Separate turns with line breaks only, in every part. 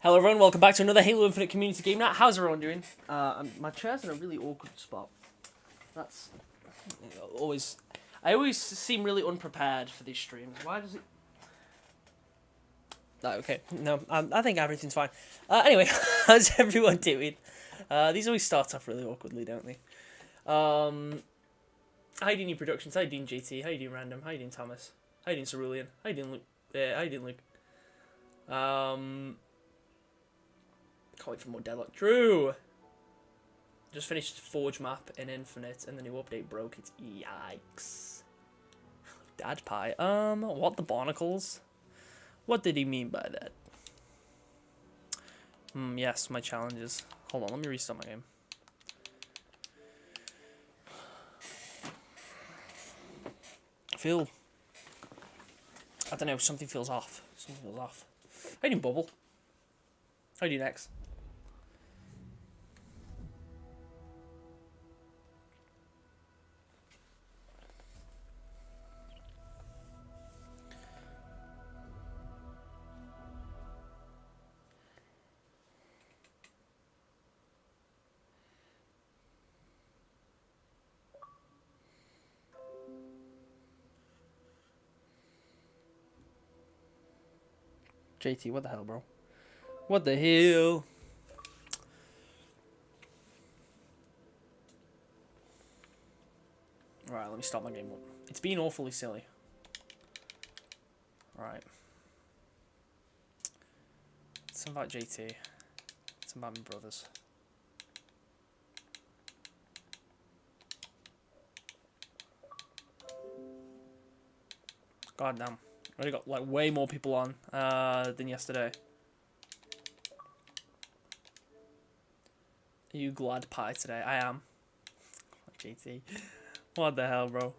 Hello everyone, welcome back to another Halo Infinite community game night. How's everyone doing? My chair's in a really awkward spot. That's always... I always seem really unprepared for these streams. Why does it... No, okay. No, I think everything's fine. Anyway, how's everyone doing? These always start off really awkwardly, don't they? How you doing, new productions? How you doing, JT? How you doing, Random? How you doing, Thomas? How you doing, Cerulean? How you doing, Luke? How you doing, Luke? Can't wait for more Deadlock. True! Just finished Forge map in Infinite and the new update broke it. Yikes. Dad pie. What the barnacles? What did he mean by that? Yes, my challenges. Hold on, let me restart my game. I don't know, something feels off. Something feels off. How you doing, Bubble? How do you next? JT, what the hell, bro? What the hell? Alright, let me start my game up. It's been awfully silly. Alright. Let's invite JT. Let's invite my brothers. God damn. Already got like way more people on than yesterday. Are you glad pie today? I am. JT. What the hell, bro?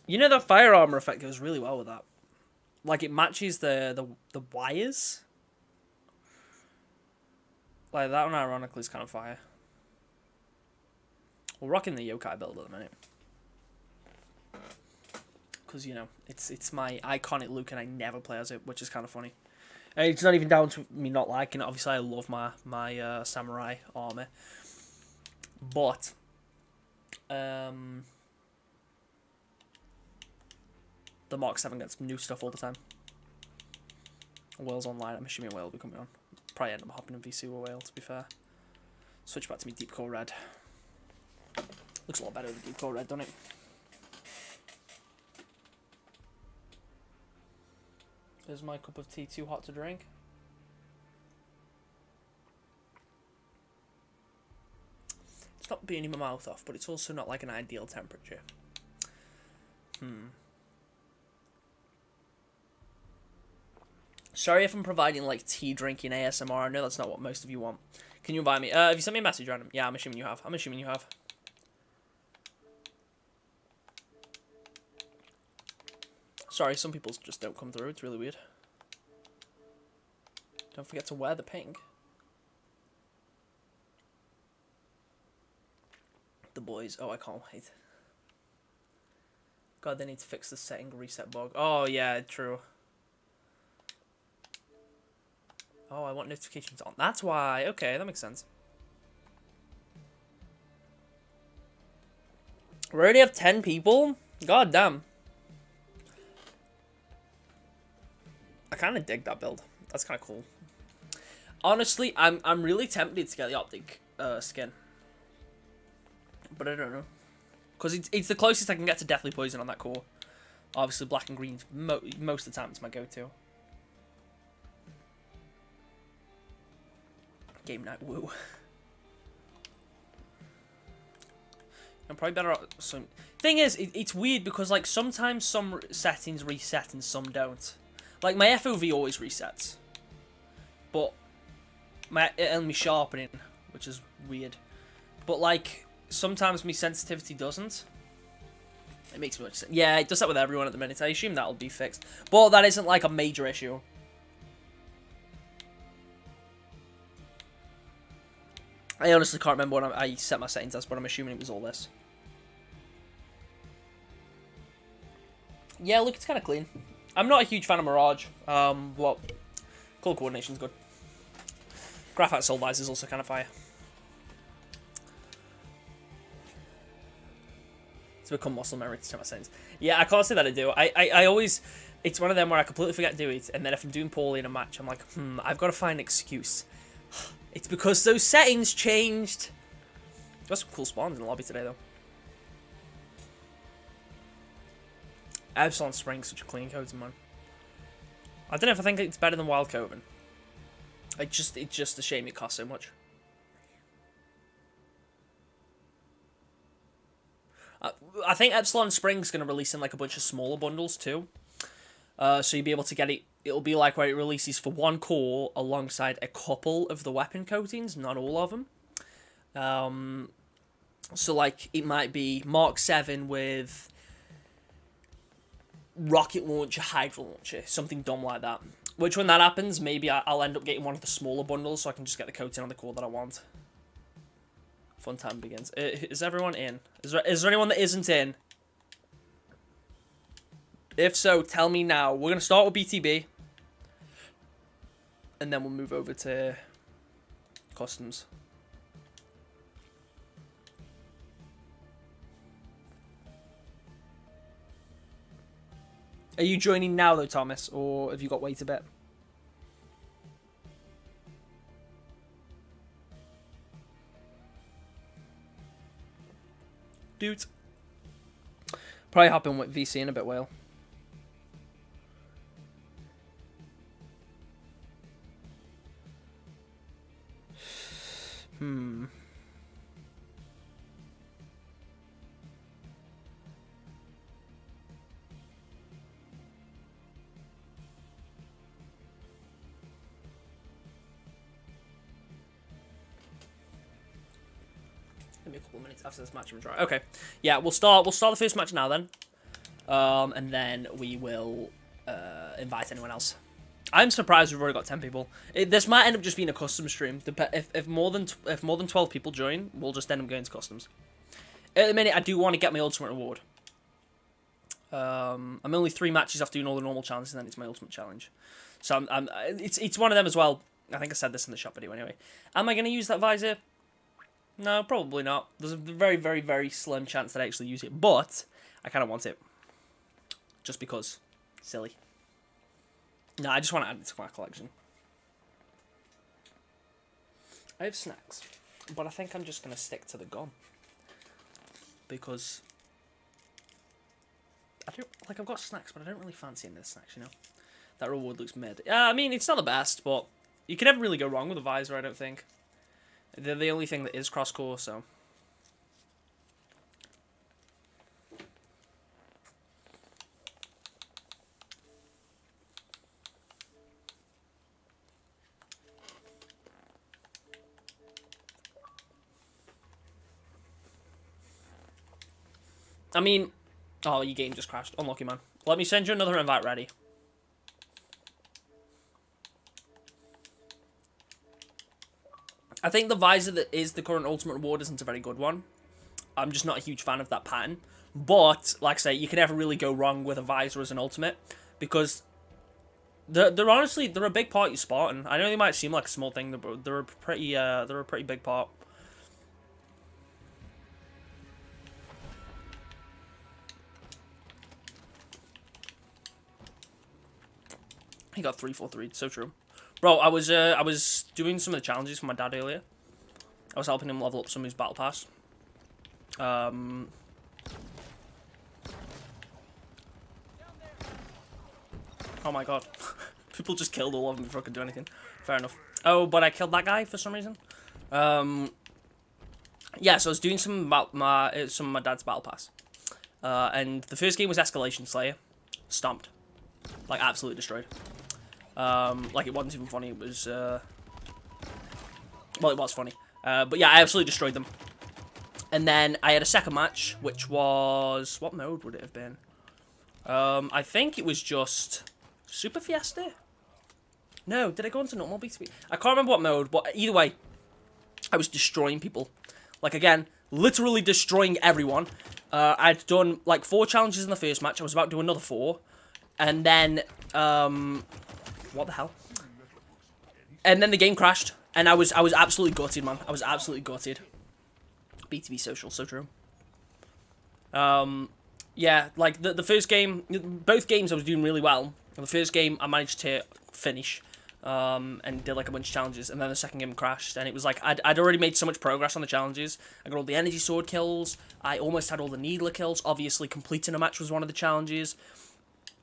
You know the fire armor effect goes really well with that. Like it matches the wires. Like that one ironically is kind of fire. We're rocking the yokai build at the minute. Because, you know, it's my iconic look and I never play as it, which is kind of funny. It's not even down to me not liking it. Obviously, I love my samurai armor. But, the Mark 7 gets new stuff all the time. Whale's online. I'm assuming Whale will be coming on. Probably end up hopping in VC with Whale, to be fair. Switch back to me Deep Core Red. Looks a lot better with Deep Core Red, doesn't it? Is my cup of tea too hot to drink? It's not burning my mouth off, but it's also not like an ideal temperature. Sorry if I'm providing like tea drinking ASMR. I know that's not what most of you want. Can you invite me? Have you sent me a message, Random? Yeah, I'm assuming you have. I'm assuming you have. Sorry, some people just don't come through. It's really weird. Don't forget to wear the pink. The boys. Oh, I can't wait. God, they need to fix the setting reset bug. Oh, yeah, true. Oh, I want notifications on. That's why. Okay, that makes sense. We already have 10 people? God damn. I kind of dig that build. That's kind of cool. Honestly, I'm really tempted to get the optic skin, but I don't know, because it's the closest I can get to Deathly Poison on that core. Obviously, black and green most of the time it's my go-to. Game night, woo. I'm probably better off. So, thing is, it's weird because like sometimes some settings reset and some don't. Like, my FOV always resets. But, my sharpening, which is weird. But, like, sometimes my sensitivity doesn't. It makes much sense. Yeah, it does that with everyone at the minute. I assume that'll be fixed. But that isn't, like, a major issue. I honestly can't remember what I set my settings as, but I'm assuming it was all this. Yeah, look, it's kind of clean. I'm not a huge fan of Mirage. But color coordination's good. Graphite Soul Visor is also kind of fire. It's become muscle memory to my sense. Yeah, I can't say that I do. I always... It's one of them where I completely forget to do it, and then if I'm doing poorly in a match, I'm like, I've got to find an excuse. It's because those settings changed. Got some cool spawns in the lobby today, though. Epsilon Spring's such a clean coating, man. I don't know if I think it's better than Wild Coven. It's just a shame it costs so much. I think Epsilon Spring's going to release in like a bunch of smaller bundles too. So you'll be able to get it. It'll be like where it releases for one core alongside a couple of the weapon coatings, not all of them. So like it might be Mark 7 with rocket launcher, hydro launcher, something dumb like that. Which when that happens, maybe I'll end up getting one of the smaller bundles so I can just get the coating on the core that I want. Fun time begins. Is everyone in? Is there anyone that isn't in? If so, tell me now. We're going to start with BTB. And then we'll move over to customs. Are you joining now though, Thomas? Or have you got to wait a bit? Dude. Probably hop in with VC in a bit, Whale. Maybe a couple of minutes after this match. Okay. Yeah, we'll start the first match now then. And then we will invite anyone else. I'm surprised we've already got 10 people. This might end up just being a custom stream. If more than 12 people join, we'll just end up going to customs. At the minute, I do want to get my ultimate reward. I'm only 3 matches after doing all the normal challenges, and then it's my ultimate challenge. So it's one of them as well. I think I said this in the shop video anyway. Am I going to use that visor? No, probably not. There's a very, very, very slim chance that I actually use it, but I kind of want it. Just because. Silly. No, I just want to add it to my collection. I have snacks, but I think I'm just going to stick to the gun. Because I've got snacks, but I don't really fancy any of the snacks, you know. That reward looks mid. I mean, it's not the best, but you can never really go wrong with a visor, I don't think. They're the only thing that is cross-core, so. I mean, oh, your game just crashed. Unlucky, man. Let me send you another invite ready. I think the visor that is the current ultimate reward isn't a very good one. I'm just not a huge fan of that pattern. But, like I say, you can never really go wrong with a visor as an ultimate. Because they're honestly, they're a big part of your Spartan. I know they might seem like a small thing, but they're a pretty big part. He got 343, so true. Bro, I was doing some of the challenges for my dad earlier. I was helping him level up some of his battle pass. Oh my god. People just killed all of them before I could do anything. Fair enough. Oh, but I killed that guy for some reason. Yeah, so I was doing some of my dad's battle pass. And the first game was Escalation Slayer. Stomped. Like, absolutely destroyed. Like, it wasn't even funny, it was, well, it was funny. But yeah, I absolutely destroyed them. And then I had a second match, which was, what mode would it have been? I think it was just Super Fiesta? No, did I go into normal BTB? I can't remember what mode, but either way, I was destroying people. Like, again, literally destroying everyone. I'd done like 4 challenges in the first match. I was about to do another 4. And then, what the hell? And then the game crashed. And I was absolutely gutted, man. I was absolutely gutted. B2B social, so true. Yeah, like the first game, both games I was doing really well. The first game I managed to finish. And did like a bunch of challenges, and then the second game crashed, and it was like I'd already made so much progress on the challenges. I got all the energy sword kills, I almost had all the needler kills, obviously completing a match was one of the challenges.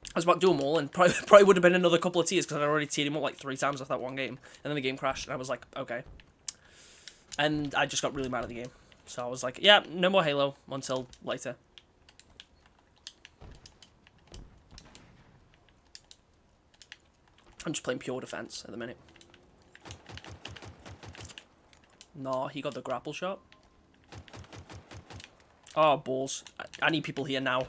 I was about to do them all, and probably would have been another couple of tiers, because I'd already teared him up like 3 times off that one game, and then the game crashed, and I was like, okay. And I just got really mad at the game, so I was like, yeah, no more Halo until later. I'm just playing pure defense at the minute. No, he got the grapple shot. Oh, balls. I need people here now.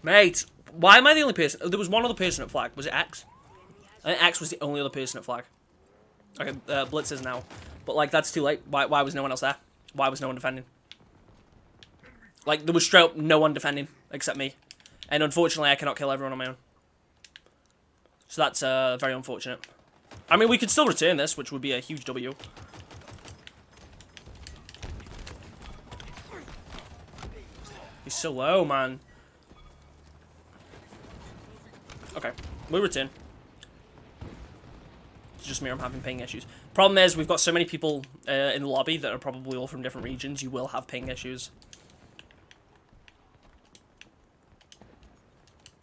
Mate, why am I the only person? There was one other person at flag. Was it X? I think X was the only other person at flag. Okay, Blitz is now. But, like, that's too late. Why was no one else there? Why was no one defending? Like, there was straight up no one defending, except me. And unfortunately, I cannot kill everyone on my own. So that's very unfortunate. I mean, we could still return this, which would be a huge W. He's so low, man. Okay, we return. It's just me, I'm having ping issues. Problem is, we've got so many people in the lobby that are probably all from different regions, you will have ping issues.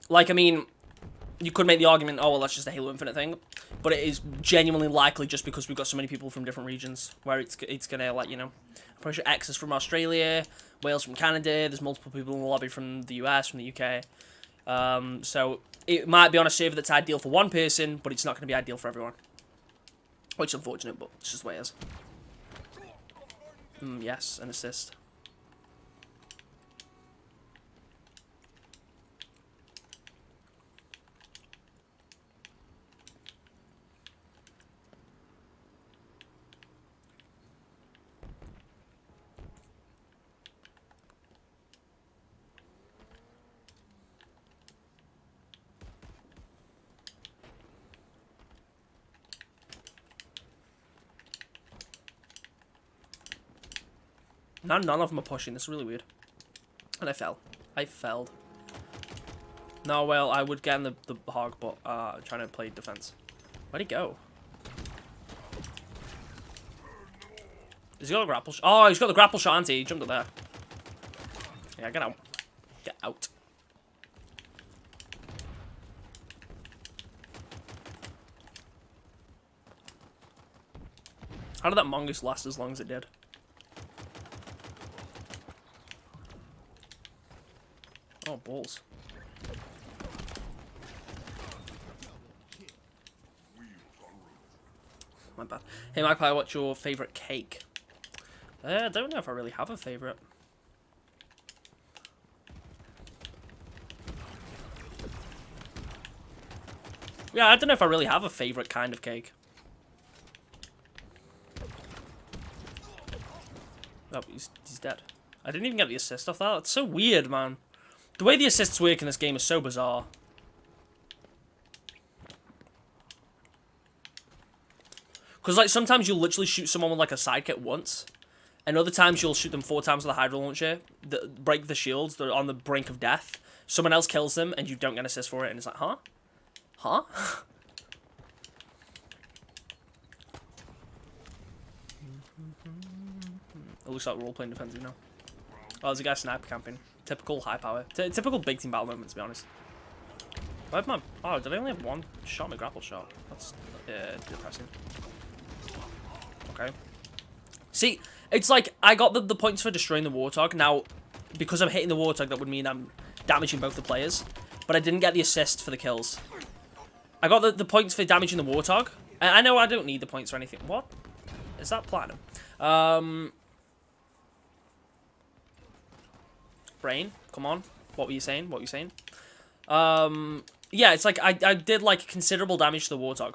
Like, I mean, you could make the argument, oh, well, that's just a Halo Infinite thing. But it is genuinely likely just because we've got so many people from different regions where it's going to, like, you know, I'm pretty sure X is from Australia, Wales from Canada, there's multiple people in the lobby from the US, from the UK. So it might be on a server that's ideal for one person, but it's not going to be ideal for everyone. Which is unfortunate, but it's just the way it is. Yes, an assist. None of them are pushing. This is really weird. And I fell. I felled. No, well, I would get in the hog, but I'm trying to play defense. Where'd he go? Has he got a grapple shot? Oh, he's got the grapple shot, hasn't he? He jumped up there. Yeah, get out. Get out. How did that mongoose last as long as it did? Oh, balls. My bad. Hey, Magpie, what's your favourite cake? I don't know if I really have a favourite. Yeah, I don't know if I really have a favourite kind of cake. Oh, he's dead. I didn't even get the assist off that. That's so weird, man. The way the assists work in this game is so bizarre. Because, like, sometimes you'll literally shoot someone with, like, a sidekick once. And other times you'll shoot them 4 times with a hydro launcher. That break the shields. They're on the brink of death. Someone else kills them, and you don't get an assist for it. And it's like, huh? Huh? It looks like we're all playing defensive now. Oh, there's a guy sniper camping. Typical high power. Typical big team battle moment, to be honest. Where's my... Oh, did I only have one shot? My grapple shot. That's depressing. Okay. See, it's like, I got the points for destroying the Warthog. Now, because I'm hitting the Warthog, that would mean I'm damaging both the players. But I didn't get the assist for the kills. I got the points for damaging the Warthog. I know I don't need the points or anything. What? Is that platinum? Brain, come on. What were you saying? What were you saying? Yeah, it's like I did like considerable damage to the Warthog.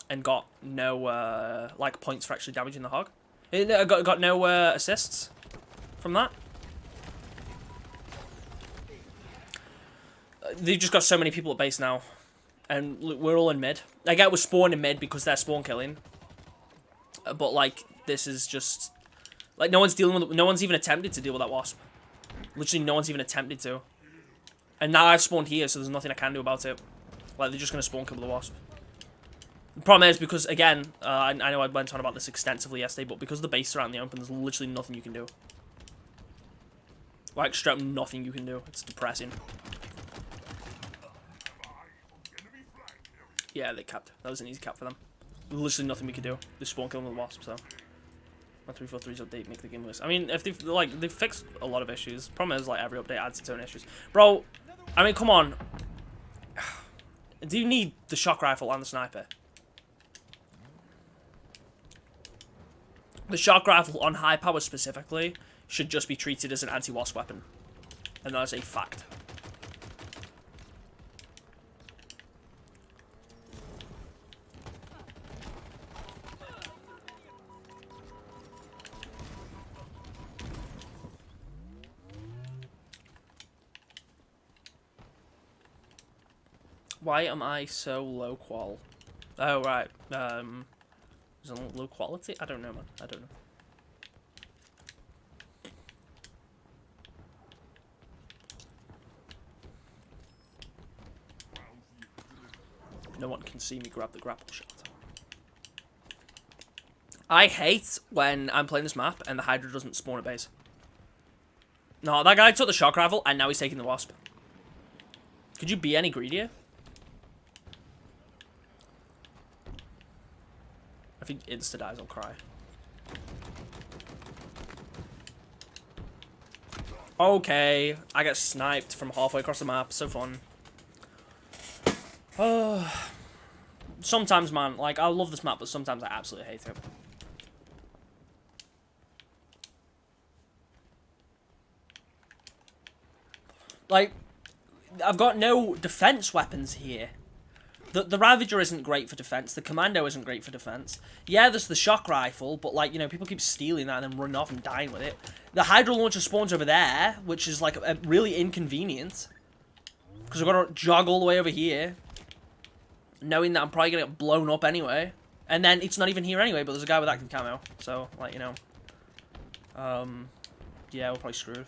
and got no like points for actually damaging the hog. It got no assists from that. They've just got so many people at base now, and we're all in mid. I get we're spawned in mid because they're spawn killing, but like this is just like no one's dealing with. No one's even attempted to deal with that wasp. Literally, no one's even attempted to. And now I've spawned here, so there's nothing I can do about it. Like they're just gonna spawn kill the wasp. The problem is because again, I know I went on about this extensively yesterday, but because the base are out in the open, there's literally nothing you can do. Like straight up nothing you can do. It's depressing. Yeah, they capped. That was an easy cap for them. Literally nothing we could do. They spawn killing the wasp, so 1.343's update make the game worse. I mean, if they've fixed a lot of issues. Problem is like every update adds its own issues. Bro, I mean come on. Do you need the shock rifle and the sniper? The shock rifle on high power specifically should just be treated as an anti-wasp weapon. And that is a fact. Why am I so low qual? Oh, right. Is it low quality? I don't know, man. I don't know. No one can see me grab the grapple shot. I hate when I'm playing this map and the Hydra doesn't spawn at base. No, that guy took the shock rifle and now he's taking the wasp. Could you be any greedier? If he insta dies, I'll cry. Okay, I get sniped from halfway across the map. So fun. Sometimes, man, like I love this map, but sometimes I absolutely hate it. Like, I've got no defense weapons here. The Ravager isn't great for defense. The Commando isn't great for defense. Yeah, there's the shock rifle, but like, you know, people keep stealing that and then running off and dying with it. The Hydra launcher spawns over there, which is like really inconvenient. Because I've got to jog all the way over here, knowing that I'm probably going to get blown up anyway. And then it's not even here anyway, but there's a guy with active camo. So, like, you know. Yeah, we're probably screwed.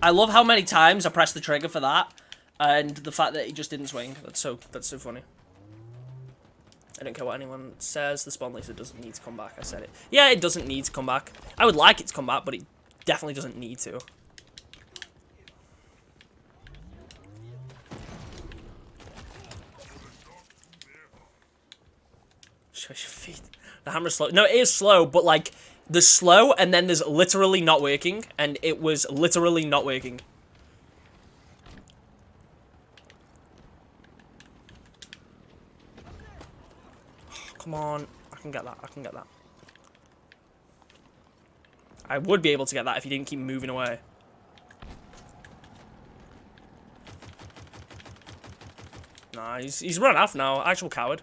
I love how many times I pressed the trigger for that, and the fact that it just didn't swing. That's so funny. I don't care what anyone says. The spawn laser doesn't need to come back. I said it. Yeah, it doesn't need to come back. I would like it to come back, but it definitely doesn't need to. Show your feet. The hammer's slow. No, it is slow, but like, there's slow, and then there's literally not working, and it was literally not working. Come on. I can get that. I can get that. I would be able to get that if he didn't keep moving away. Nah, he's run off now. Actual coward.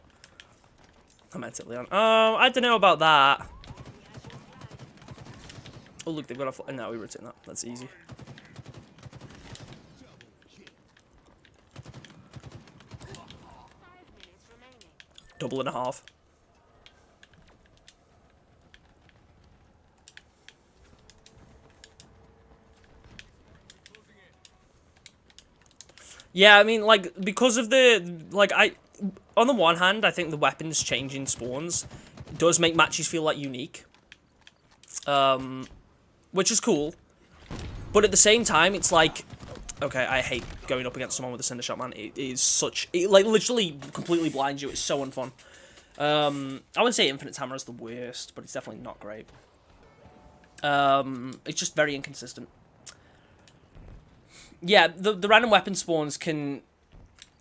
I meant it, Leon. I don't know about that. Oh, look, they've got a... No, we rotate that. That's easy. Double and a half. Yeah, I mean, like, because of the... Like, on the one hand, I think the weapons changing spawns does make matches feel, like, unique. Which is cool. But at the same time, it's like... Okay, I hate going up against someone with a cinder shot, man. It is such... It, like, literally completely blinds you. It's so unfun. I wouldn't say Infinite's Hammer is the worst, but it's definitely not great. It's just very inconsistent. Yeah, the random weapon spawns can,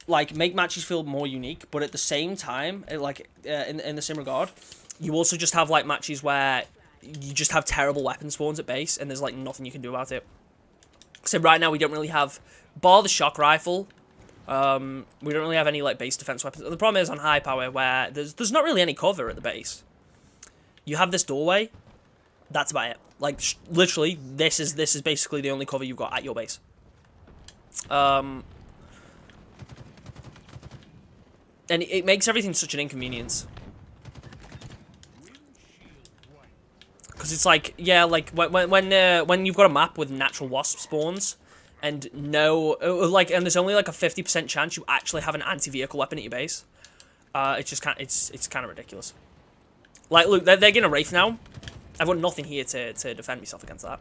like, make matches feel more unique, but at the same time, like, in the same regard, you also just have, like, matches where you just have terrible weapon spawns at base, and there's, like, nothing you can do about it. So right now we don't really have, bar the shock rifle, we don't really have any like base defense weapons. And the problem is on high power where there's not really any cover at the base. You have this doorway. That's about it. Like literally, this is basically the only cover you've got at your base. And it makes everything such an inconvenience. Because it's like, yeah, like when you've got a map with natural wasp spawns, and and there's only like a 50% chance you actually have an anti-vehicle weapon at your base. It's just it's kind of ridiculous. Like, look, they're getting a wraith now. I've got nothing here to defend myself against that.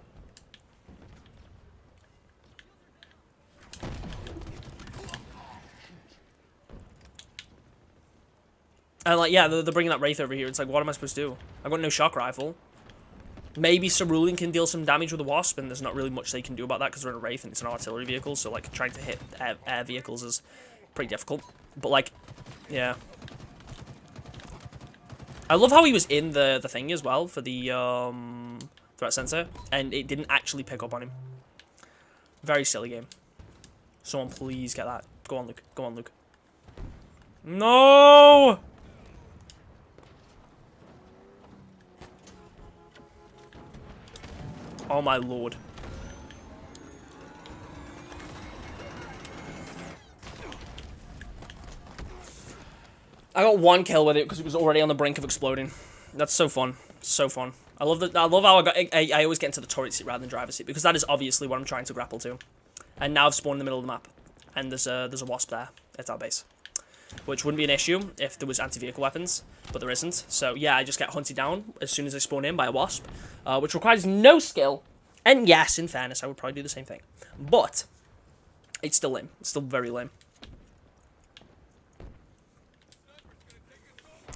And like, yeah, they're bringing that wraith over here. It's like, what am I supposed to do? I've got no shock rifle. Maybe Cerulean can deal some damage with a wasp, and there's not really much they can do about that because they're in a wraith and it's an artillery vehicle. So like, trying to hit air vehicles is pretty difficult. But like, yeah. I love how he was in the thing as well for the threat sensor, and it didn't actually pick up on him. Very silly game. Someone please get that. Go on, Luke. Go on, Luke. No! Oh my lord. I got one kill with it because it was already on the brink of exploding. That's so fun. So fun. I love that. I love how I always get into the turret seat rather than driver's seat because that is obviously what I'm trying to grapple to. And now I've spawned in the middle of the map, and there's a wasp there at our base, which wouldn't be an issue if there was anti-vehicle weapons, but there isn't. So yeah, I just get hunted down as soon as I spawn in by a wasp, which requires no skill. And yes, in fairness, I would probably do the same thing, but it's still lame. It's still very lame.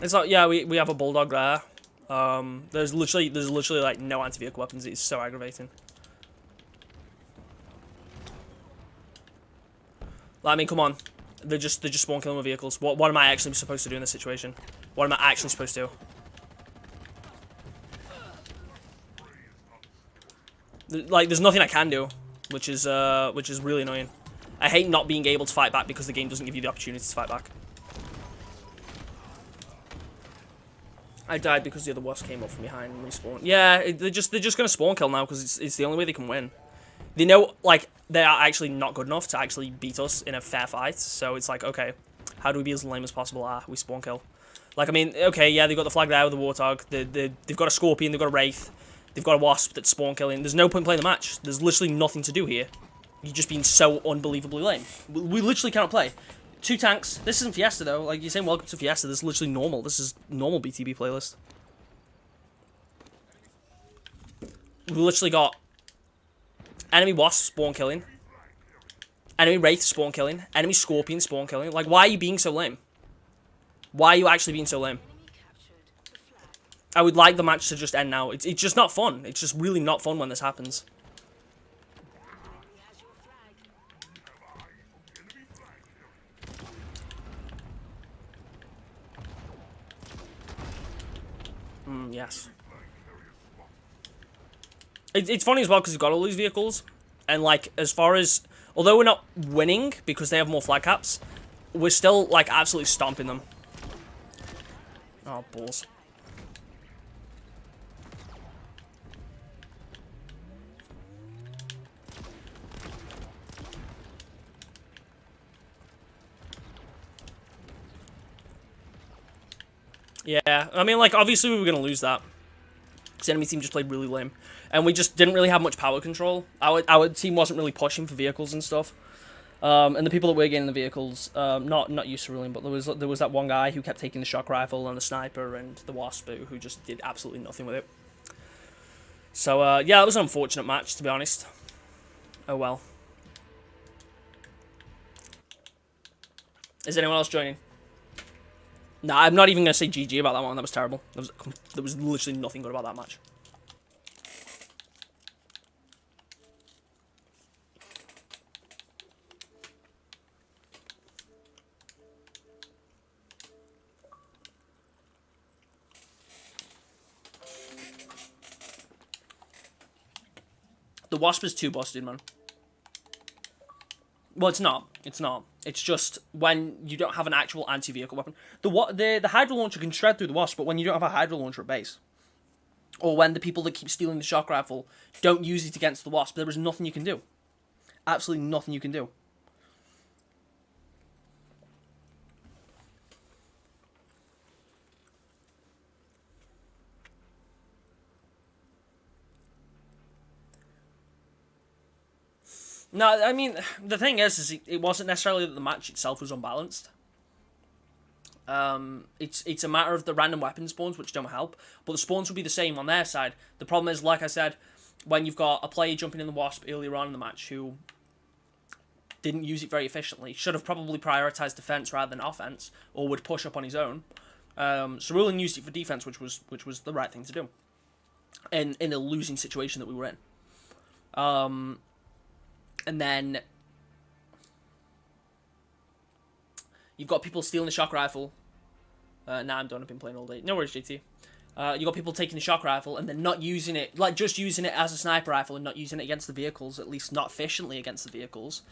It's like, yeah, we have a bulldog there. There's literally like no anti-vehicle weapons. It's so aggravating. I mean, come on. They're just spawn killing with vehicles. What am I actually supposed to do in this situation? What am I actually supposed to do? Like, there's nothing I can do, which is really annoying. I hate not being able to fight back because the game doesn't give you the opportunity to fight back. I died because the other wasp came up from behind and respawned. Yeah, they're just gonna spawn kill now because it's the only way they can win. They know, like, they are actually not good enough to actually beat us in a fair fight. So it's like, okay, how do we be as lame as possible? We spawn kill. Like, I mean, okay, yeah, they've got the flag there with the warthog. They've got a scorpion. They've got a wraith. They've got a wasp that's spawn killing. There's no point playing the match. There's literally nothing to do here. You're just being so unbelievably lame. We literally cannot play. 2 tanks. This isn't Fiesta, though. Like, you're saying welcome to Fiesta. This is literally normal. This is normal BTB playlist. We literally got enemy wasp spawn killing, enemy wraith spawn killing, enemy scorpion spawn killing. Like, why are you being so lame? Why are you actually being so lame? I would like the match to just end now. It's just not fun. It's just really not fun when this happens. Yes. It's funny as well because we've got all these vehicles, and like, as far as, although we're not winning because they have more flag caps, we're still like absolutely stomping them. Oh, balls. Yeah, I mean, like, obviously we were going to lose that. Because the enemy team just played really lame. And we just didn't really have much power control. Our team wasn't really pushing for vehicles and stuff. And the people that were getting the vehicles, not used to ruling, but there was that one guy who kept taking the shock rifle and the sniper and the wasp who just did absolutely nothing with it. So, yeah, it was an unfortunate match, to be honest. Oh well. Is anyone else joining? Nah, I'm not even going to say GG about that one. That was terrible. There was literally nothing good about that match. The wasp is too busted, man. Well, it's not. It's not. It's just when you don't have an actual anti-vehicle weapon. The Hydro Launcher can shred through the Wasp, but when you don't have a Hydro Launcher at base, or when the people that keep stealing the Shock Rifle don't use it against the Wasp, there is nothing you can do. Absolutely nothing you can do. No, I mean, the thing is it wasn't necessarily that the match itself was unbalanced. It's a matter of the random weapon spawns, which don't help, but the spawns will be the same on their side. The problem is, like I said, when you've got a player jumping in the Wasp earlier on in the match who didn't use it very efficiently, should have probably prioritized defense rather than offense, or would push up on his own. Cerulean used it for defense, which was the right thing to do, in a losing situation that we were in. And then you've got people stealing the Shock Rifle. Nah, I'm done. I've been playing all day. No worries, JT. You got people taking the Shock Rifle and then not using it, like just using it as a sniper rifle and not using it against the vehicles, at least not efficiently against the vehicles.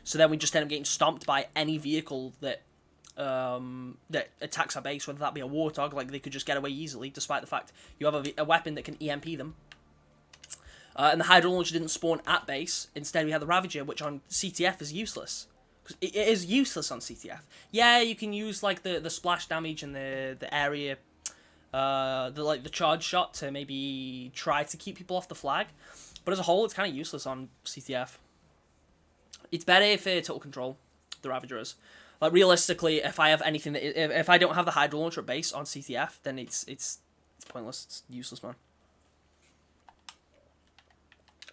So then we just end up getting stomped by any vehicle that attacks our base, whether that be a Warthog, like they could just get away easily, despite the fact you have a weapon that can EMP them. And the Hydro Launcher didn't spawn at base. Instead, we had the Ravager, which on CTF is useless. It is useless on CTF. Yeah, you can use like the splash damage and the area, the charge shot to maybe try to keep people off the flag, but as a whole, it's kind of useless on CTF. It's better for total control. The Ravager is. Like realistically, if I have anything that if I don't have the Hydro Launcher at base on CTF, then it's pointless. It's useless, man.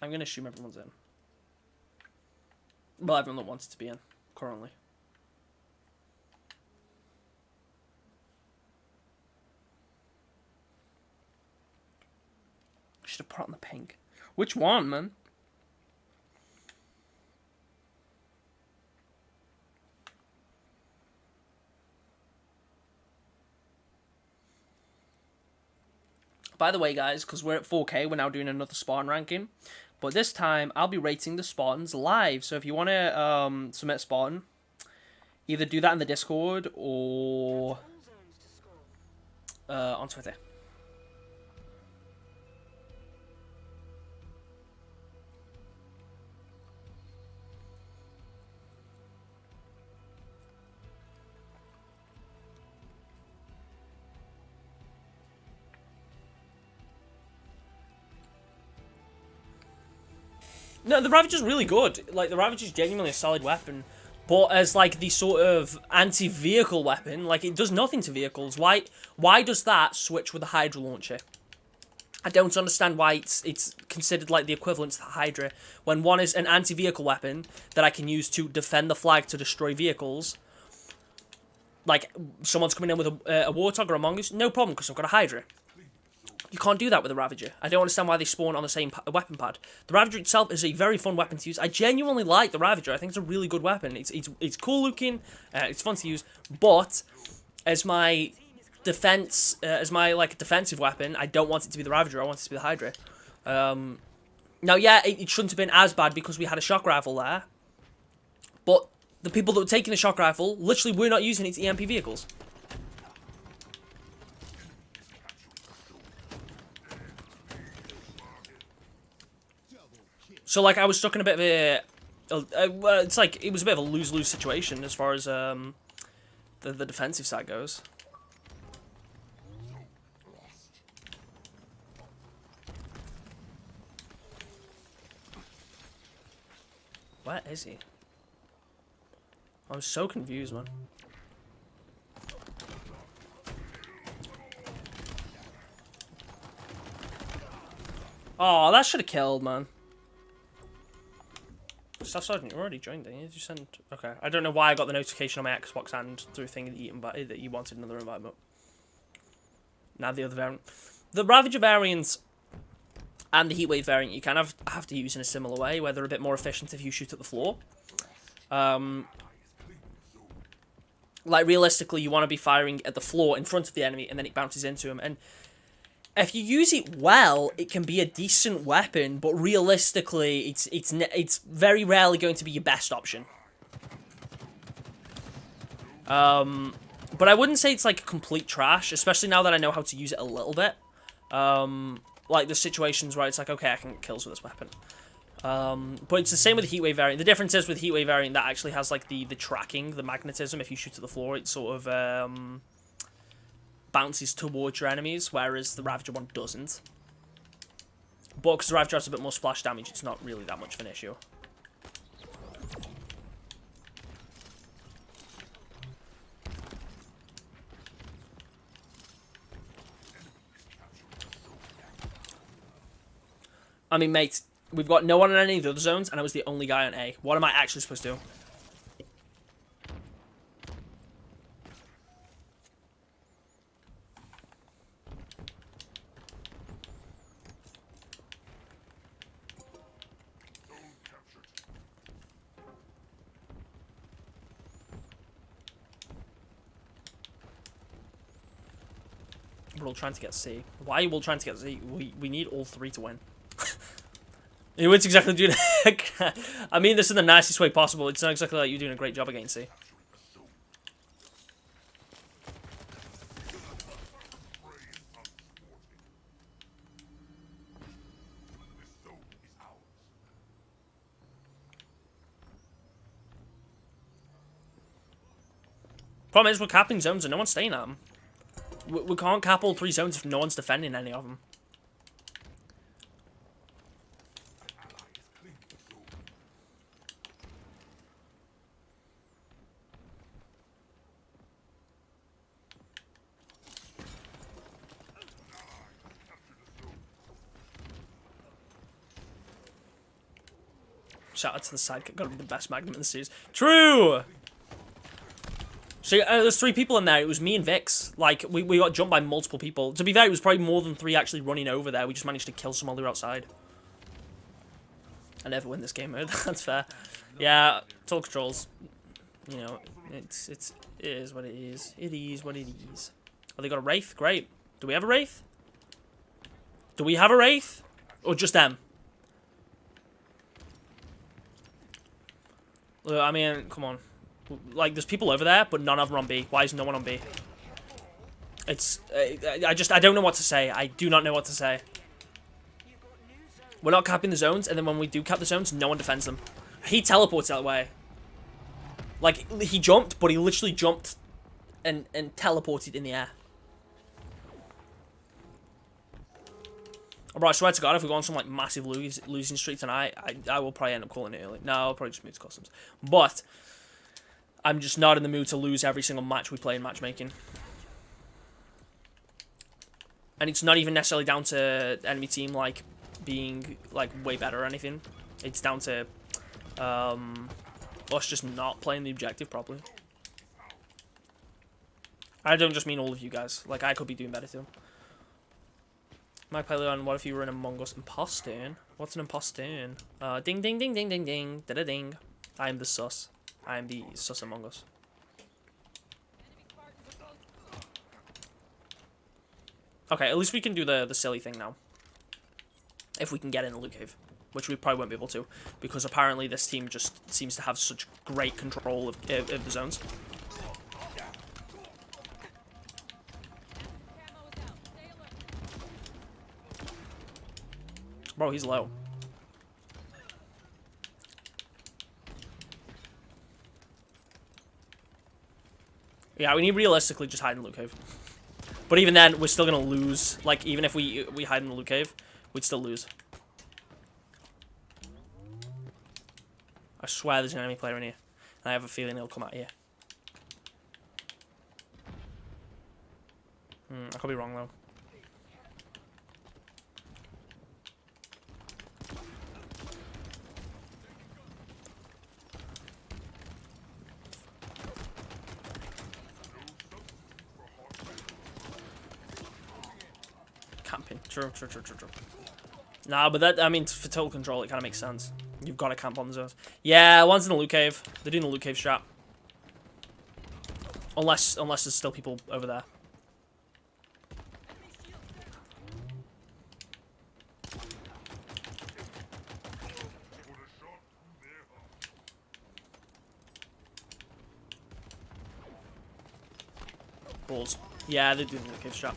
I'm going to assume everyone's in. Well, everyone that wants to be in, currently. Should have put on the pink. Which one, man? By the way, guys, because we're at 4K, we're now doing another Spartan ranking. But this time, I'll be rating the Spartans live. So if you want to submit Spartan, either do that in the Discord or on Twitter. No, the Ravager's really good. Like, the Ravager's genuinely a solid weapon. But as, like, the sort of anti-vehicle weapon, like, it does nothing to vehicles. Why does that switch with the Hydro Launcher? I don't understand why it's considered, like, the equivalent to the Hydra. When one is an anti-vehicle weapon that I can use to defend the flag to destroy vehicles. Like, someone's coming in with a Warthog or a Mongoose, no problem, because I've got a Hydra. You can't do that with the Ravager. I don't understand why they spawn on the same weapon pad. The Ravager itself is a very fun weapon to use. I genuinely like the Ravager. I think it's a really good weapon. It's cool looking. It's fun to use. But as my defense, as my like defensive weapon, I don't want it to be the Ravager. I want it to be the Hydra. Now, yeah, it shouldn't have been as bad because we had a shock rifle there. But the people that were taking the shock rifle literally were not using it to EMP vehicles. So, like, I was stuck in a bit of it's like, it was a bit of a lose-lose situation as far as, the defensive side goes. Where is he? I'm so confused, man. Oh, that should have killed, man. Staff Sergeant, you already joined, didn't you? Did you send... Okay. I don't know why I got the notification on my Xbox and through a thing that you wanted another invite, but... Now the other variant. The Ravager variant and the Heatwave variant, you kind of have to use in a similar way, where they're a bit more efficient if you shoot at the floor. Like, realistically, you want to be firing at the floor in front of the enemy, and then it bounces into him, and... If you use it well, it can be a decent weapon, but realistically, it's very rarely going to be your best option. But I wouldn't say it's like complete trash, especially now that I know how to use it a little bit. Like the situations where it's like, okay, I can get kills with this weapon. But it's the same with the Heatwave variant. The difference is with Heatwave variant that actually has like the tracking, the magnetism. If you shoot to the floor, it sort of bounces towards your enemies, whereas the Ravager one doesn't. But because the Ravager has a bit more splash damage, it's not really that much of an issue. I mean, mate, we've got no one in any of the other zones, and I was the only guy on A. What am I actually supposed to do? We're all trying to get C. Why are you all trying to get C? We need all three to win. It's exactly doing. I mean this in the nicest way possible. It's not exactly like you're doing a great job against C. Problem is, we're capping zones and no one's staying at them. We can't cap all three zones if no one's defending any of them. Shout out to the sidekick, gotta be the best Magnum in the series. True! So there's three people in there. It was me and Vix. Like, we got jumped by multiple people. To be fair, it was probably more than three actually running over there. We just managed to kill some while they were outside. I never win this game mode. That's fair. Yeah, total controls. You know, it is what it is. It is what it is. Oh, they got a Wraith? Great. Do we have a Wraith? Do we have a Wraith? Or just them? I mean, come on. Like, there's people over there, but none of them are on B. Why is no one on B? It's... I don't know what to say. I do not know what to say. We're not capping the zones, and then when we do cap the zones, no one defends them. He teleports that way. Like, he jumped, but he literally jumped and teleported in the air. Bro, I swear to God, if we go on some, like, massive losing streak tonight, I will probably end up calling it early. No, I'll probably just move to customs. But I'm just not in the mood to lose every single match we play in matchmaking. And it's not even necessarily down to enemy team, like, being, like, way better or anything. It's down to us just not playing the objective properly. I don't just mean all of you guys. Like, I could be doing better too. Mike Paleon, what if you were an Among Us impostor? What's an impostor? Ding, ding, ding, ding, ding, ding, da da ding. I am the sus. I am the sus Among Us. Okay, at least we can do the silly thing now. If we can get in the loot cave. Which we probably won't be able to. Because apparently this team just seems to have such great control of the zones. Bro, he's low. Yeah, we need realistically just hide in the loot cave. But even then, we're still gonna lose. Like, even if we hide in the loot cave, we'd still lose. I swear there's an enemy player in here. And I have a feeling he'll come out here. I could be wrong, though. Camping. True. Nah, but that, I mean, for total control, it kind of makes sense. You've got to camp on the zones. Yeah, one's in the loot cave. They're doing the loot cave strat. Unless there's still people over there. Balls. Yeah, they do the cave strap.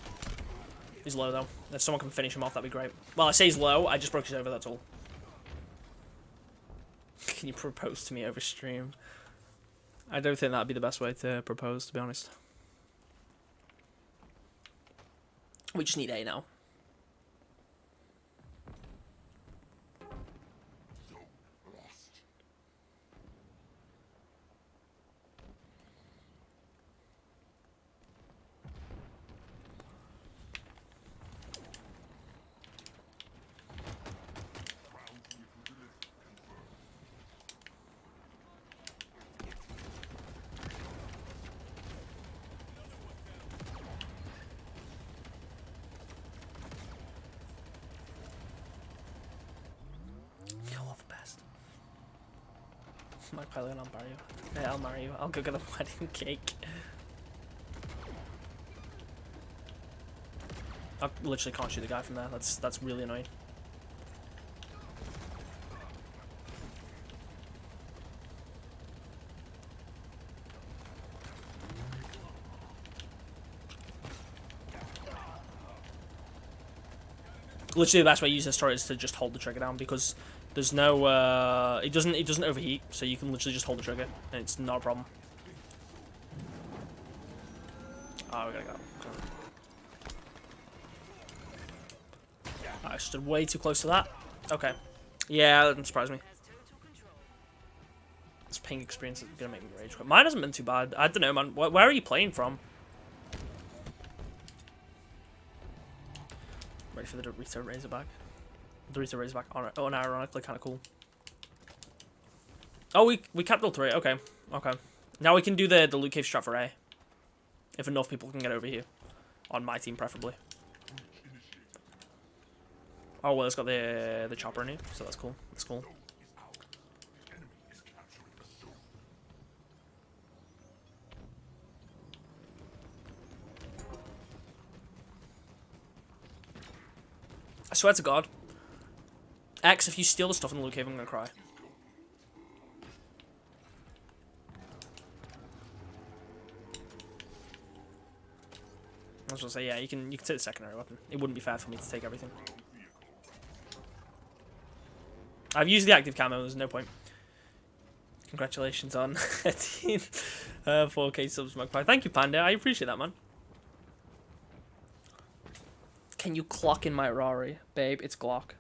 He's low though. If someone can finish him off, that'd be great. Well, I say he's low. I just broke his over. That's all. Can you propose to me over stream? I don't think that'd be the best way to propose, to be honest. We just need A now. My pilot, I'll marry you. Yeah, I'll marry you. I'll go get a wedding cake. I literally can't shoot the guy from there. That's really annoying. Literally, the best way to use this turret is to just hold the trigger down because there's no it doesn't overheat, so you can literally just hold the trigger and it's not a problem. Oh, we gotta go. I stood way too close to that. Okay. Yeah, that doesn't surprise me. This ping experience is gonna make me rage quit. Mine hasn't been too bad. I don't know, man. Where are you playing from? Ready for the Dorito Razorback. Dorito Razorback, unironically kind of cool. Oh, we capped all three. Okay, okay. Now we can do the loot cave strat for A. If enough people can get over here, on my team preferably. Oh well, it's got the chopper in here, so that's cool. That's cool. I swear to God. X, if you steal the stuff in the loot cave, I'm gonna cry. I was gonna say, yeah, you can take the secondary weapon. It wouldn't be fair for me to take everything. I've used the active camo, there's no point. Congratulations on 4K subs, Magpie. Thank you, Panda. I appreciate that, man. Can you clock in my Rari? Babe, it's Glock.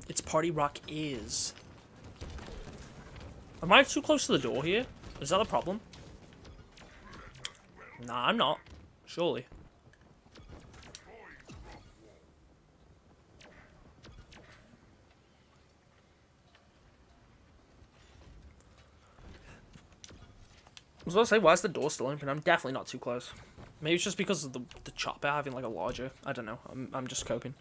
It's Party Rock is. Am I too close to the door here? Is that a problem? Nah, I'm not. Surely. I was about to say, why is the door still open? I'm definitely not too close. Maybe it's just because of the chopper having like a larger. I don't know. I'm just coping.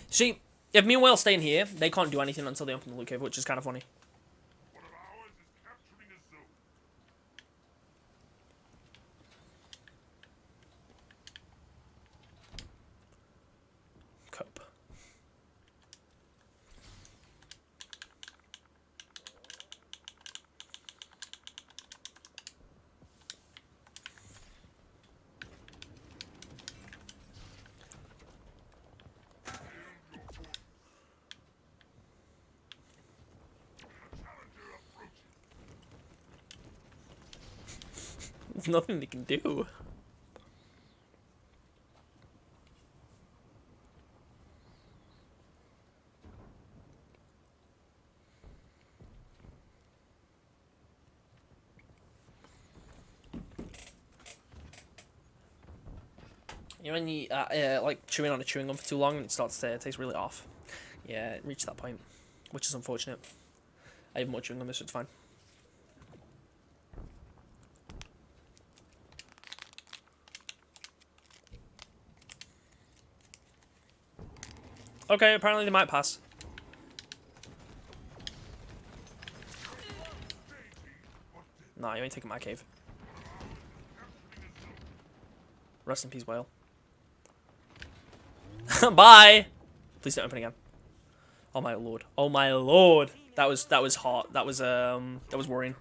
See, if me and Will stay in here, they can't do anything until they open the loot cave, which is kind of funny. Cope. There's nothing they can do. You know when you like chewing on a chewing gum for too long and it starts to taste really off? Yeah, it reached that point, which is unfortunate. I have more chewing gum, this is fine. Okay, apparently they might pass. Nah, you ain't taking my cave. Rest in peace, whale. Bye! Please don't open again. Oh my lord. Oh my lord. That was hot. That was worrying.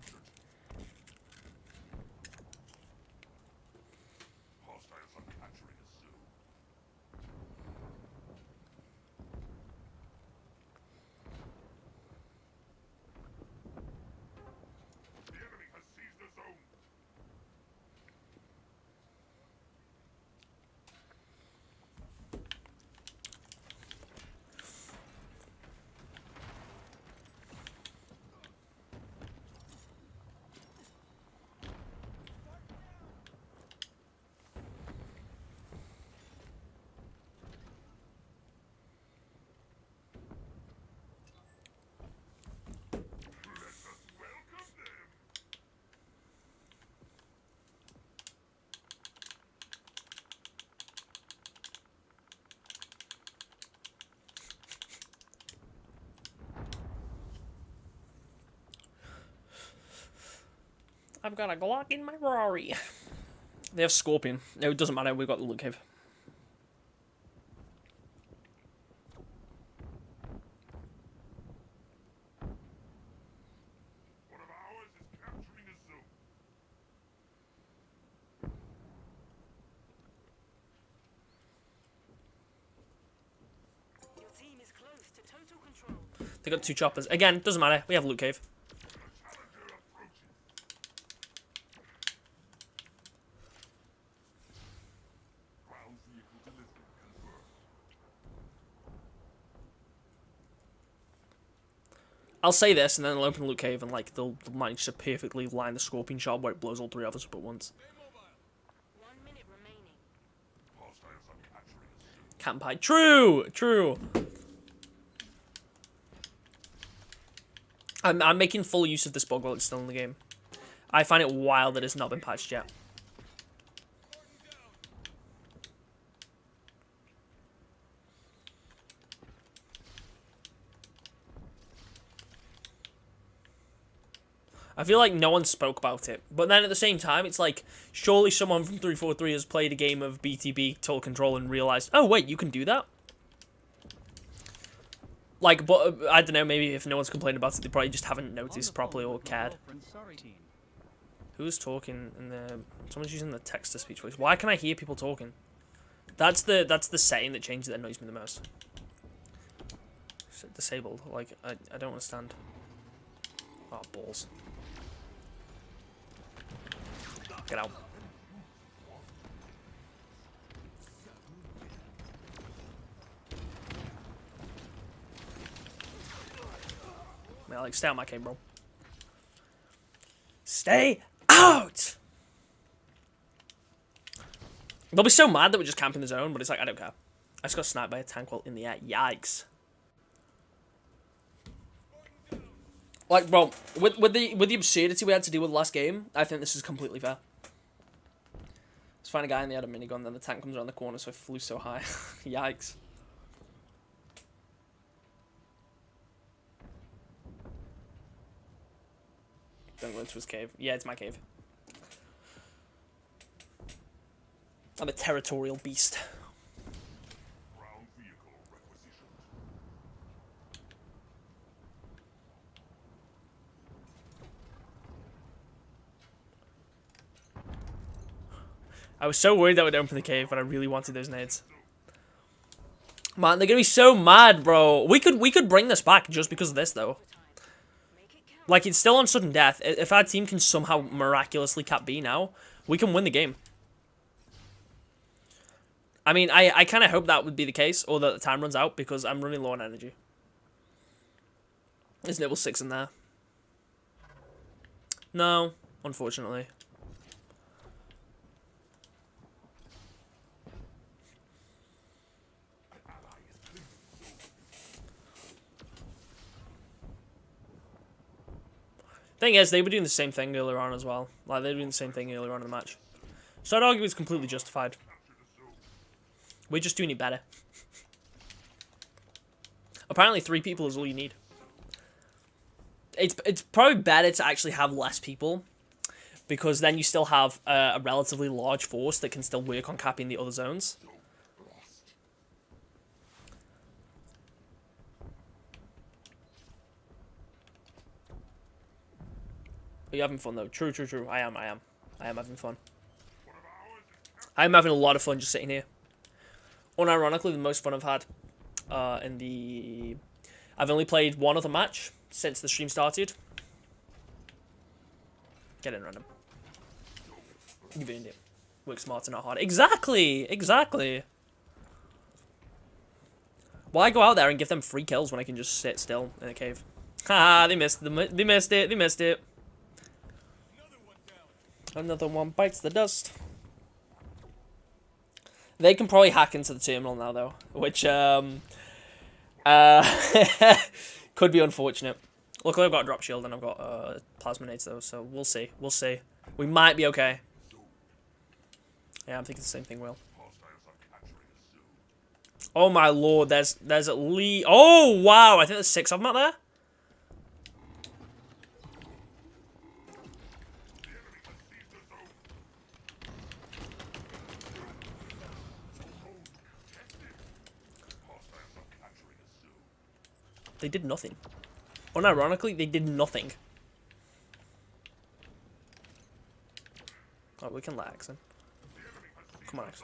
I've got a Glock in my Rari. They have Scorpion. No, it doesn't matter. We've got the loot cave. They got 2 choppers. Again, doesn't matter. We have loot cave. I'll say this, and then they'll open the loot cave, and like they'll manage to perfectly line the Scorpion shot where it blows all 3 of us up at once.
1 minute remaining.
Camp high. True! True! I'm making full use of this bug while it's still in the game. I find it wild that it's not been patched yet. I feel like no one spoke about it. But then at the same time, it's like, surely someone from 343 has played a game of BTB Total Control and realized, oh wait, you can do that? Like, but I don't know, maybe if no one's complained about it, they probably just haven't noticed properly or cared. Who's talking in the... Someone's using the text-to-speech voice. Why can I hear people talking? That's the setting that changes that annoys me the most. Disabled. Like, I don't understand. Oh, balls. Get out. Man, like, stay out my cave, bro. Stay out! They'll be so mad that we're just camping the zone, but it's like, I don't care. I just got sniped by a tank while in the air. Yikes. Like, bro, with the absurdity we had to deal with last game, I think this is completely fair. Let's find a guy and they had a minigun, then the tank comes around the corner, so I flew so high. Yikes. Don't go into his cave. Yeah, it's my cave. I'm a territorial beast. I was so worried that would open the cave, but I really wanted those nades. Man, they're gonna be so mad, bro. We could bring this back just because of this, though. Like, it's still on sudden death. If our team can somehow miraculously cap B now, we can win the game. I mean, I kind of hope that would be the case, or that the time runs out, because I'm running low on energy. There's level 6 in there. No, unfortunately. Thing is, they were doing the same thing earlier on as well. Like, they were doing the same thing earlier on in the match. So I'd argue it's completely justified. We're just doing it better. Apparently 3 people is all you need. It's probably better to actually have less people. because then you still have a relatively large force that can still work on capping the other zones. Are you having fun though? True, true, true. I am having fun. I'm having a lot of fun just sitting here. Unironically, the most fun I've had in the... I've only played one other match since the stream started. Get in random. You've earned it. Work smarter, not hard. Exactly! Exactly! Why go out there and give them free kills when I can just sit still in a cave? Haha, they missed it, they missed it. Another one bites the dust. They can probably hack into the terminal now, though, which could be unfortunate. Luckily, I've got a drop shield and I've got plasma nades, though, so we'll see. We'll see. We might be okay. Yeah, I'm thinking the same thing, Will. Oh my lord, there's at least... Oh, wow, I think there's 6 of them out there. They did nothing. Unironically, they did nothing. Oh, we can let X in. Come on, X.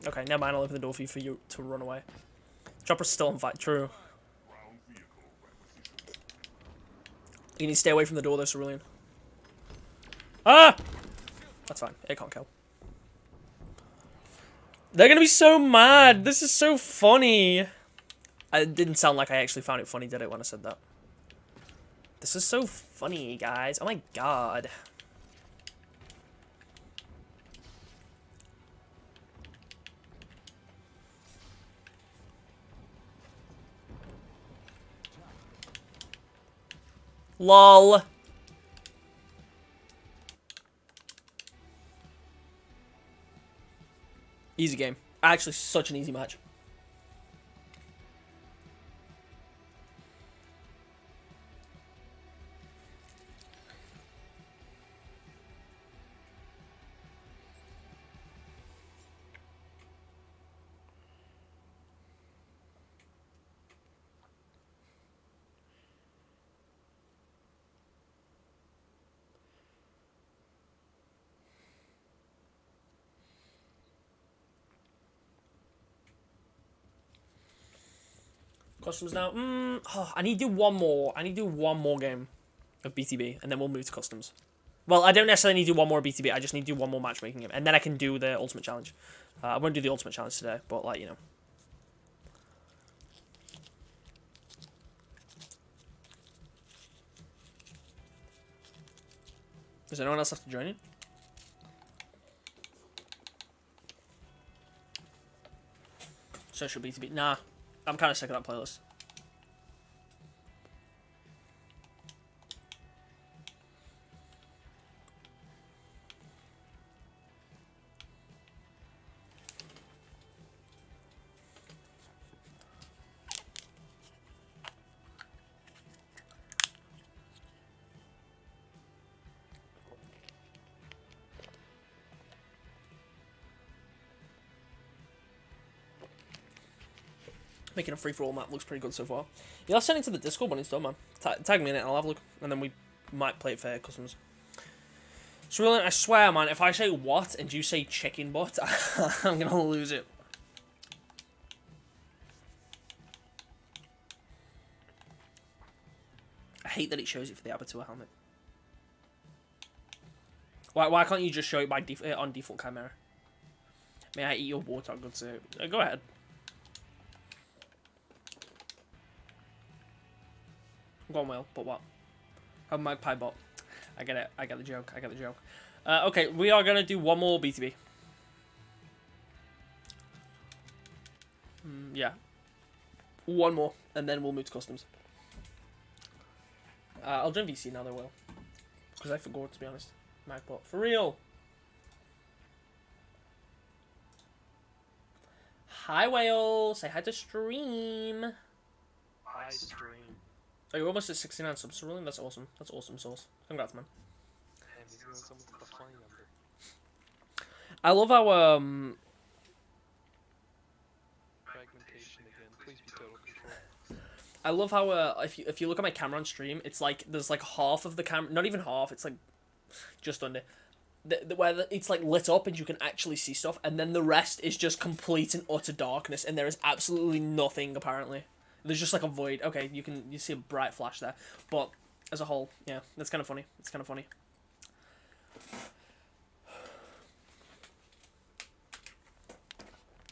Okay, never mind. I'll open the door for you to run away. Chopper's still on fight. True. You need to stay away from the door, though, Cerulean. Ah! That's fine. It can't kill. They're gonna be so mad. This is so funny. It didn't sound like I actually found it funny, did it, when I said that? This is so funny, guys. Oh my god. LOL. Easy game. Actually, such an easy match. Customs now. Oh, I need to do one more. I need to do one more game of BTB, and then we'll move to customs. Well, I don't necessarily need to do one more BTB. I just need to do one more matchmaking game, and then I can do the ultimate challenge. I won't do the ultimate challenge today, but like, you know. Does anyone else have to join in? Social BTB. Nah. I'm kind of sick of that playlist. Making a free-for-all map looks pretty good so far. Yeah, I'll send it to the Discord when it's done, man. Tag me in it and I'll have a look. And then we might play it for customs. So, really, I swear, man, if I say what and you say chicken butt, I'm going to lose it. I hate that it shows it for the Abattoir helmet. Why can't you just show it by on default camera? May I eat your warthog? Good sir. Go ahead. Go on, Will, but what? A magpie bot. I get it. I get the joke. I get the joke. Okay, we are going to do one more BTB. Yeah. One more, and then we'll move to customs. I'll join VC now, though, Will. Because I forgot, to be honest. Magpot. For real. Hi, Whale. Say hi to stream.
Hi, stream.
Oh, you're almost at 69 subs, Cerulean? That's awesome. That's awesome sauce. Congrats, man.
And he's doing something funny
I love how
Fragmentation again. Please be total control.
I love how if you look at my camera on stream, it's like there's like half of the camera, not even half, it's like just under, where it's like lit up and you can actually see stuff, and then the rest is just complete and utter darkness, and there is absolutely nothing apparently. There's just like a void. Okay, you see a bright flash there, but as a whole, yeah, that's kind of funny. It's kind of funny.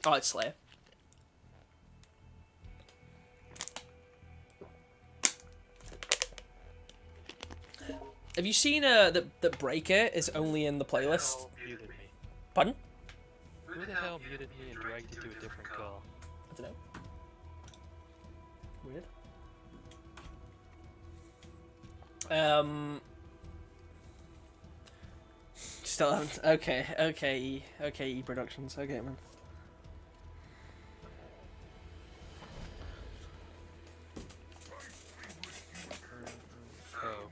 Oh, it's Slayer. Have you seen that Breaker is only in the playlist?
Who the hell muted me?
Pardon?
Who the hell muted me and dragged you to a different call?
I don't know. Weird. Still haven't. Okay, E Productions. Okay, man.
Oh.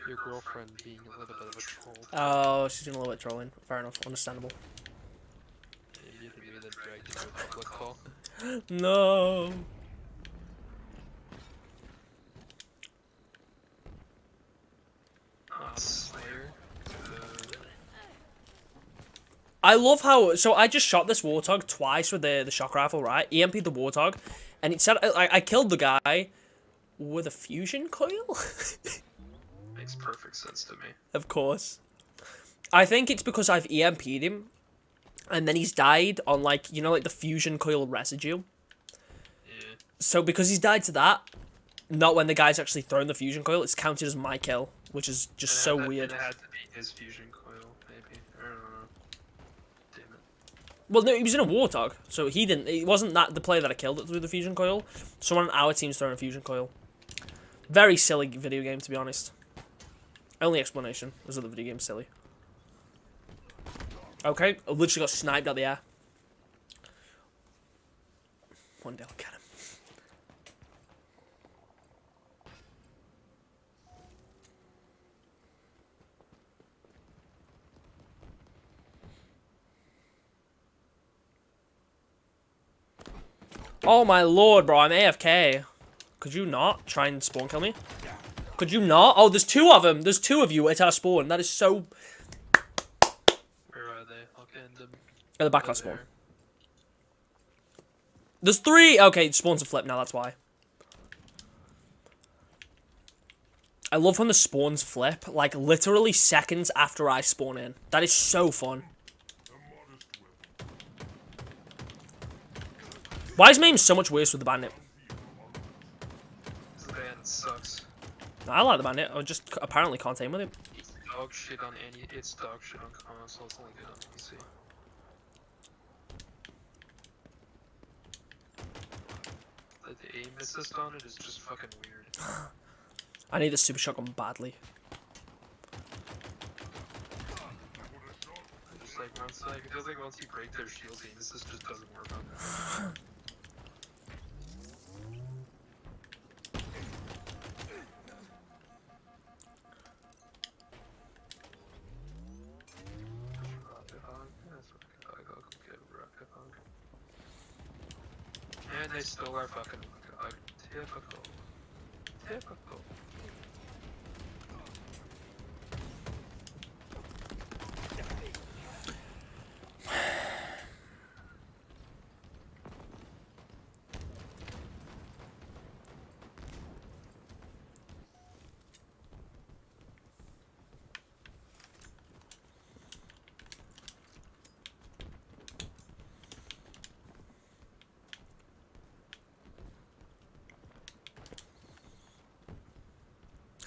Your girlfriend being a little bit of a troll.
Oh, she's doing a little bit of trolling. Fair enough. Understandable.
You muted me and then dragged you to a public call.
No.
Slayer.
I love how. So I just shot this warthog twice with the shock rifle, right? EMP'd the warthog, and it said I killed the guy with a fusion coil.
Makes perfect sense to me.
Of course. I think it's because I've EMP'd him, and then he's died on like like the fusion coil residue.
Yeah.
So because he's died to that, not when the guy's actually thrown the fusion coil, it's counted as my kill, which is just so weird.
It had to be his fusion coil, maybe. I don't know. Damn it.
Well, no, he was in a warthog, so he didn't. It wasn't that the player that I killed that threw the fusion coil. Someone on our team's throwing a fusion coil. Very silly video game, to be honest. Only explanation is that the video game's silly. Okay, I literally got sniped out the air. One day I'll get him. Oh my lord, bro, I'm AFK. Could you not try and spawn kill me? Could you not? Oh, there's two of them. There's two of you at our spawn. That is so...
Where are they? I'll end them.
At the back of our spawn. There's three! Okay, spawns are flipped now, that's why. I love when the spawns flip, like, literally seconds after I spawn in. That is so fun. Why is my aim so much worse with the bandit?
This band sucks.
I like the bandit, I just apparently can't aim with him.
It's dog shit on any. It's dog shit on console. It's only good on PC. Like the aim assist on it is just fucking weird.
I need the super shotgun badly.
Just like it feels like once you break their shields, the aim assist just doesn't work on them. And they stole our fucking rocket. Typical. Typical.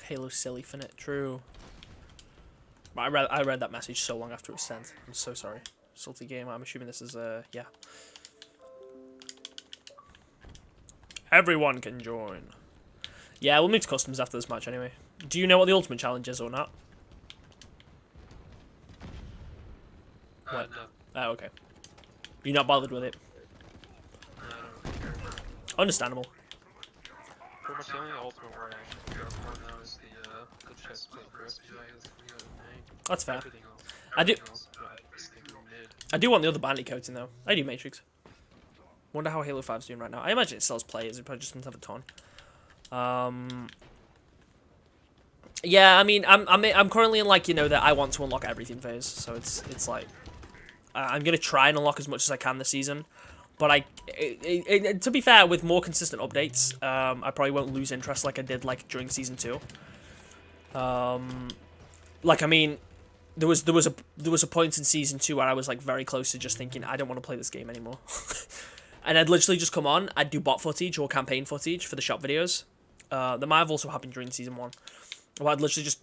Halo silly finite, true. I read that message so long after it was sent. I'm so sorry. Salty game, I'm assuming this is, yeah. Everyone can join. Yeah, we'll move to customs after this match anyway. Do you know what the ultimate challenge is or not? What?
No.
Oh, okay. You're not bothered with it.
I don't care.
Understandable.
Pretty much the only ultimate where I actually go for now is the chest plate recipe.
That's fair.
Everything else.
I do-
everything else, I just think we're mid.
I do want the other bandit coating though. I do Matrix. Wonder how Halo 5's doing right now. I imagine it still has players. It probably just doesn't have a ton. Yeah, I mean, I'm currently in like, you know, that I want to unlock everything phase. So it's like I'm gonna try and unlock as much as I can this season. But to be fair, with more consistent updates, I probably won't lose interest like I did like during season 2. Like I mean, there was a point in season 2 where I was like very close to just thinking I don't want to play this game anymore. And I'd literally just come on, I'd do bot footage or campaign footage for the shop videos. That might have also happened during season 1. Well,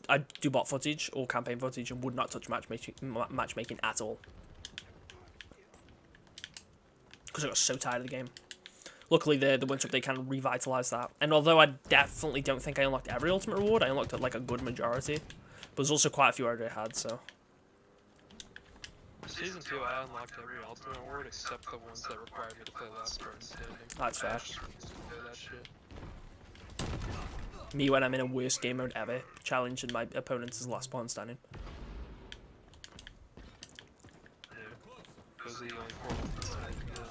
I'd do bot footage or campaign footage and would not touch matchmaking at all. Because I got so tired of the game. Luckily, the winter update kind of revitalized that. And although I definitely don't think I unlocked every ultimate reward, I unlocked like a good majority. But there's also quite a few I already had, so.
Season 2, I unlocked every ultimate award except the ones that required me to play last Spartan standing.
That's fair.
I just refused to play that shit.
Me when I'm in a worst game mode ever, challenging my opponent as last Spartan standing.
Yeah. Those are the only 4 ones I didn't get.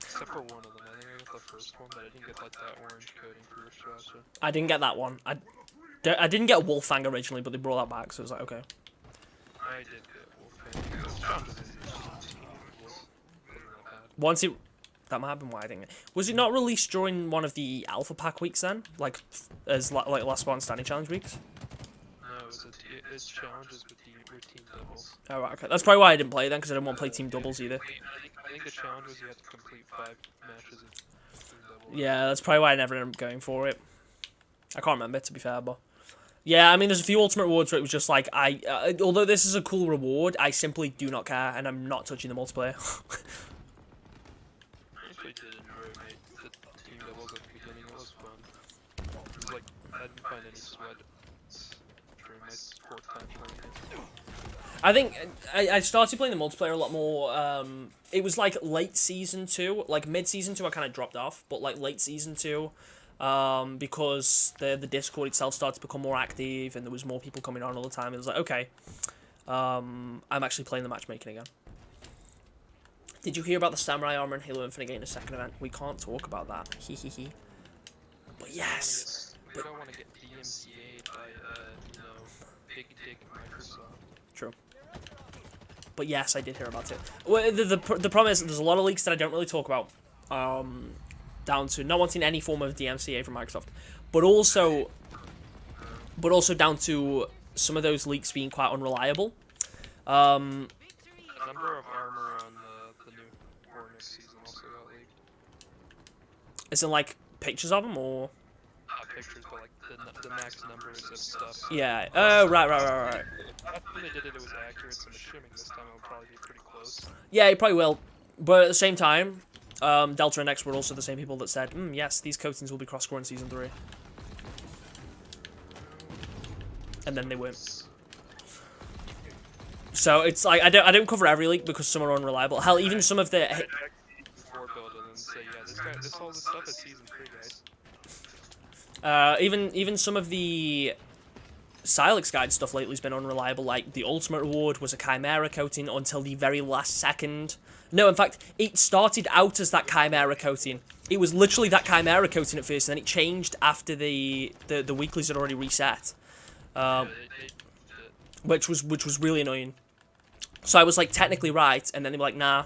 Except for one of them. I think I got the first one, but I didn't get like that orange coating for Strasser.
I didn't get that one. I didn't get Wolffang originally, but they brought that back, so it was like, okay.
I did get Wolfgang because John was
Once it... That might have been why I didn't... Was it not released during one of the Alpha Pack weeks then? Like, as like last Spartan Standing Challenge weeks?
No, it's challenges with team doubles.
Oh, right, okay. That's probably why I didn't play it then, because I didn't want to play team doubles either.
I think the challenge was you had to complete 5 matches of team doubles.
Yeah, that's probably why I never ended up going for it. I can't remember, to be fair, but... Yeah, I mean, there's a few ultimate rewards where it was just like, although this is a cool reward, I simply do not care, and I'm not touching the multiplayer.
I actually did enjoy the team doubles at the beginning. It was fun. It was like, I didn't find any sweat during my 4th time playing it.
I think I started playing the multiplayer a lot more. It was like late season 2, like mid season 2 I kind of dropped off, but like late season 2, because the Discord itself started to become more active and there was more people coming on all the time. It was like, okay, I'm actually playing the matchmaking again. Did you hear about the samurai armor in Halo Infinite getting a second event? We can't talk about that. Hehehe. But yes.
We don't want to get DMCA'd by, you know, big dick Microsoft.
True. But yes, I did hear about it. Well, the problem is there's a lot of leaks that I don't really talk about. Down to not wanting any form of DMCA from Microsoft, but also down to some of those leaks being quite unreliable.
The number of armor on the new Hornets season also got leaked.
Is it like pictures of them or?
Not pictures, but like the max numbers of stuff.
Yeah. Oh, right.
After they did it, it was accurate, so I'm assuming this time it'll probably be pretty close.
Yeah, it probably will. But at the same time, Delta and X were also the same people that said, yes, these coatings will be cross-core in Season 3. And then they weren't. So it's like, I don't cover every leak because some are unreliable. Hell, even some of the...
All this stuff is Season 3, guys.
Even some of the Silex guide stuff lately has been unreliable. Like the ultimate reward was a Chimera coating until the very last second. No, in fact, it started out as that Chimera coating. It was literally that Chimera coating at first, and then it changed after the weeklies had already reset, which was really annoying. So I was like technically right, and then they were like, nah.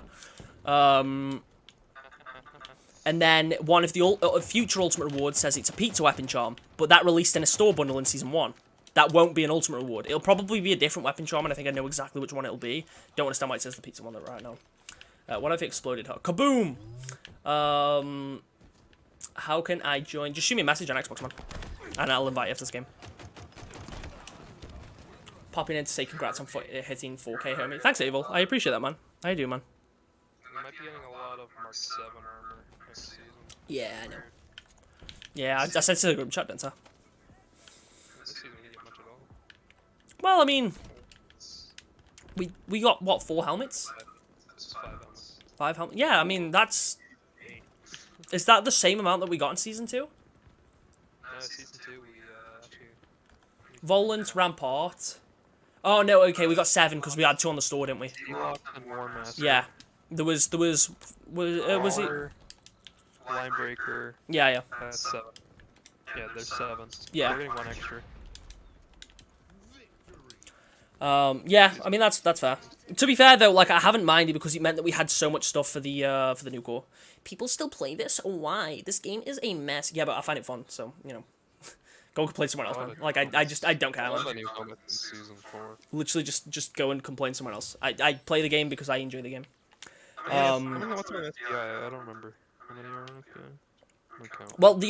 And then one of the future Ultimate Rewards says it's a pizza weapon charm, but that released in a store bundle in Season 1. That won't be an Ultimate Reward. It'll probably be a different weapon charm, and I think I know exactly which one it'll be. Don't understand why it says the pizza one right now. What if it exploded her? Kaboom! How can I join? Just shoot me a message on Xbox, man. And I'll invite you to this game. Popping in to say congrats on hitting 4K, homie. Thanks, Evil. I appreciate that, man. How you doing, man?
We might be getting a lot of Mark 7 armor next season.
Yeah, I know. Yeah, I said to the group chat, didn't I?
This season we didn't get much at all.
Well, I mean, we got, what, 4 helmets?
This is 5 helmets.
5 helmets? Yeah, I mean, that's... Is that the same amount that we got in Season 2?
No, season 2 we actually.
Volant, Rampart. Oh no, okay, we got 7 because we had 2 on the store, didn't we?
Lock and War Master.
Yeah. Was it?
Line Breaker.
Yeah.
That's 7. Yeah, there's 7.
Yeah.
We're getting 1 extra.
Yeah, I mean that's fair. To be fair though, like I haven't minded because it meant that we had so much stuff for the new core. People still play this? Why? This game is a mess. Yeah, but I find it fun, so you know, go and complain somewhere else, man. Like I don't care.
I love
Man.
the new helmet in season 4.
Literally just go and complain somewhere else. I play the game because I enjoy the game.
I mean, what's my SPI? I don't remember. How many are on SPI?
Well,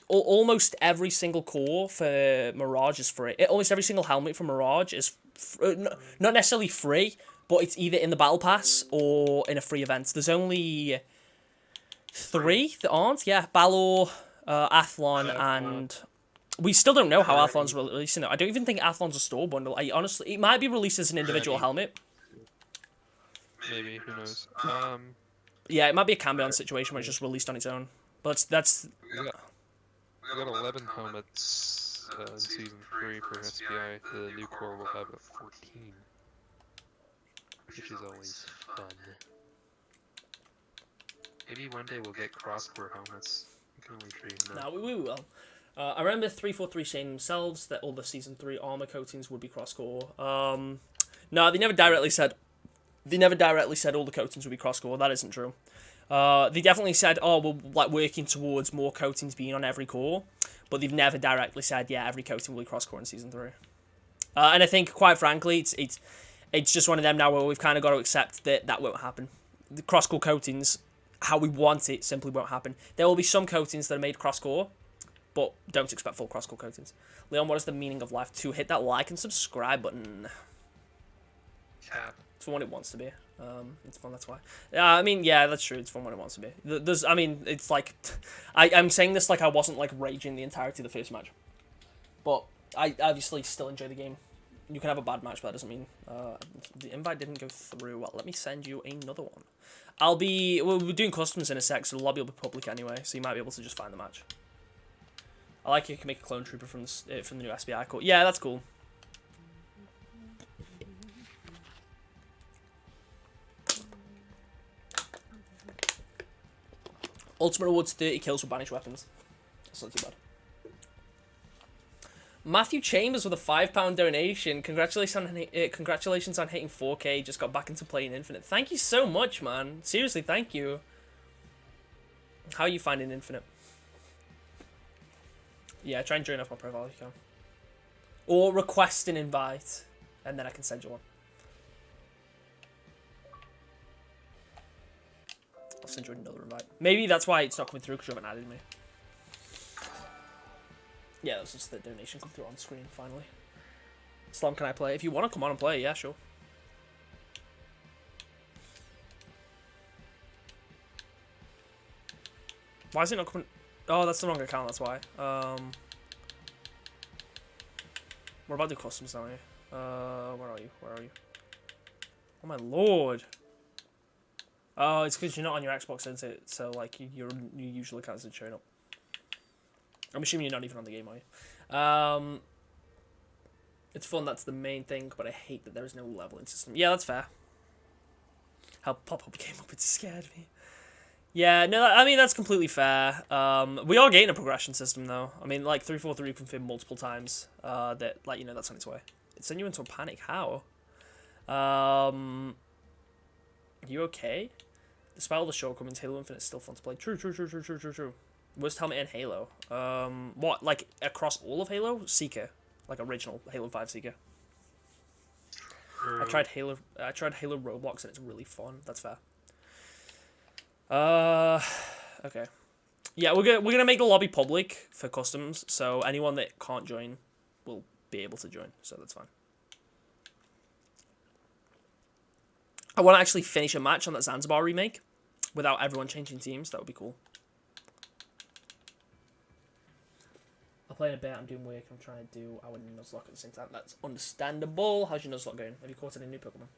almost every single core for Mirage is free. Almost every single helmet for Mirage is not necessarily free, but it's either in the battle pass or in a free event. There's only 3 that aren't. Yeah, Balor, Athlon, and we still don't know how Athlon's releasing it. I don't even think Athlon's a store bundle. Honestly, it might be released as an individual helmet.
Maybe, who knows?
Yeah, it might be a Cambion situation where it's just released on its own. But that's.
We got 11 helmets in season 3 for SPI. The new core will have 14, which is always fun. Maybe one day we'll get cross-core helmets. We can only dream.
No, we will. I remember 343 saying themselves that all the season 3 armor coatings would be cross-core. No, they never directly said. They never directly said all the coatings would be cross-core. That isn't true. They definitely said, oh, we're like working towards more coatings being on every core, but they've never directly said, yeah, every coating will be cross-core in season 3. And I think, quite frankly, it's just one of them now where we've kind of got to accept that won't happen. The cross-core coatings, how we want it, simply won't happen. There will be some coatings that are made cross-core, but don't expect full cross-core coatings. Leon, what is the meaning of life? To hit that like and subscribe button. It's for what it wants to be. It's fun, that's why. I mean, yeah, that's true. It's fun when it wants to be. I mean, it's like, I'm saying this like I wasn't like raging the entirety of the first match, but I obviously still enjoy the game. You can have a bad match, but that doesn't mean the invite didn't go through. Well, let me send you another one. We're doing customs in a sec, so the lobby will be public anyway, so you might be able to just find the match. I like you can make a clone trooper from the new SBI core. Yeah, that's cool. Ultimate rewards 30 kills with banished weapons. That's not too bad. Matthew Chambers with a £5 donation. Congratulations on hitting 4K. Just got back into playing Infinite. Thank you so much, man. Seriously, thank you. How are you finding Infinite? Yeah, try and join off my profile if you can. Or request an invite, and then I can send you one. I'll send you another invite. Maybe that's why it's not coming through, because you haven't added me. Yeah, that's just the donation come through on screen, finally. Slum, can I play? If you want to come on and play, yeah, sure. Why is it not coming? Oh, that's the wrong account, that's why. We're about to do customs now, where are you? Where are you? Oh my lord. Oh, it's because you're not on your Xbox, isn't it? So, like, your usual account isn't showing up. I'm assuming you're not even on the game, are you? It's fun, that's the main thing, but I hate that there is no leveling system. Yeah, that's fair. How pop-up came up, it scared me. Yeah, no, I mean, that's completely fair. We are getting a progression system, though. I mean, like, 343 confirmed multiple times that, like, you know, that's on its way. It sent you into a panic. How? You okay? Despite all the shortcomings, Halo Infinite is still fun to play. True. Worst helmet in Halo. What, like, across all of Halo? Seeker. Like, original Halo 5 Seeker. I tried Halo Roblox and it's really fun. That's fair. Okay. Yeah, we're gonna make the lobby public for customs, so anyone that can't join will be able to join, so that's fine. I want to actually finish a match on that Zanzibar remake without everyone changing teams. That would be cool. I'll play in a bit. I'm doing work. I'm trying to do our Nuzlocke at the same time. That's understandable. How's your Nuzlocke going? Have you caught any new Pokemon?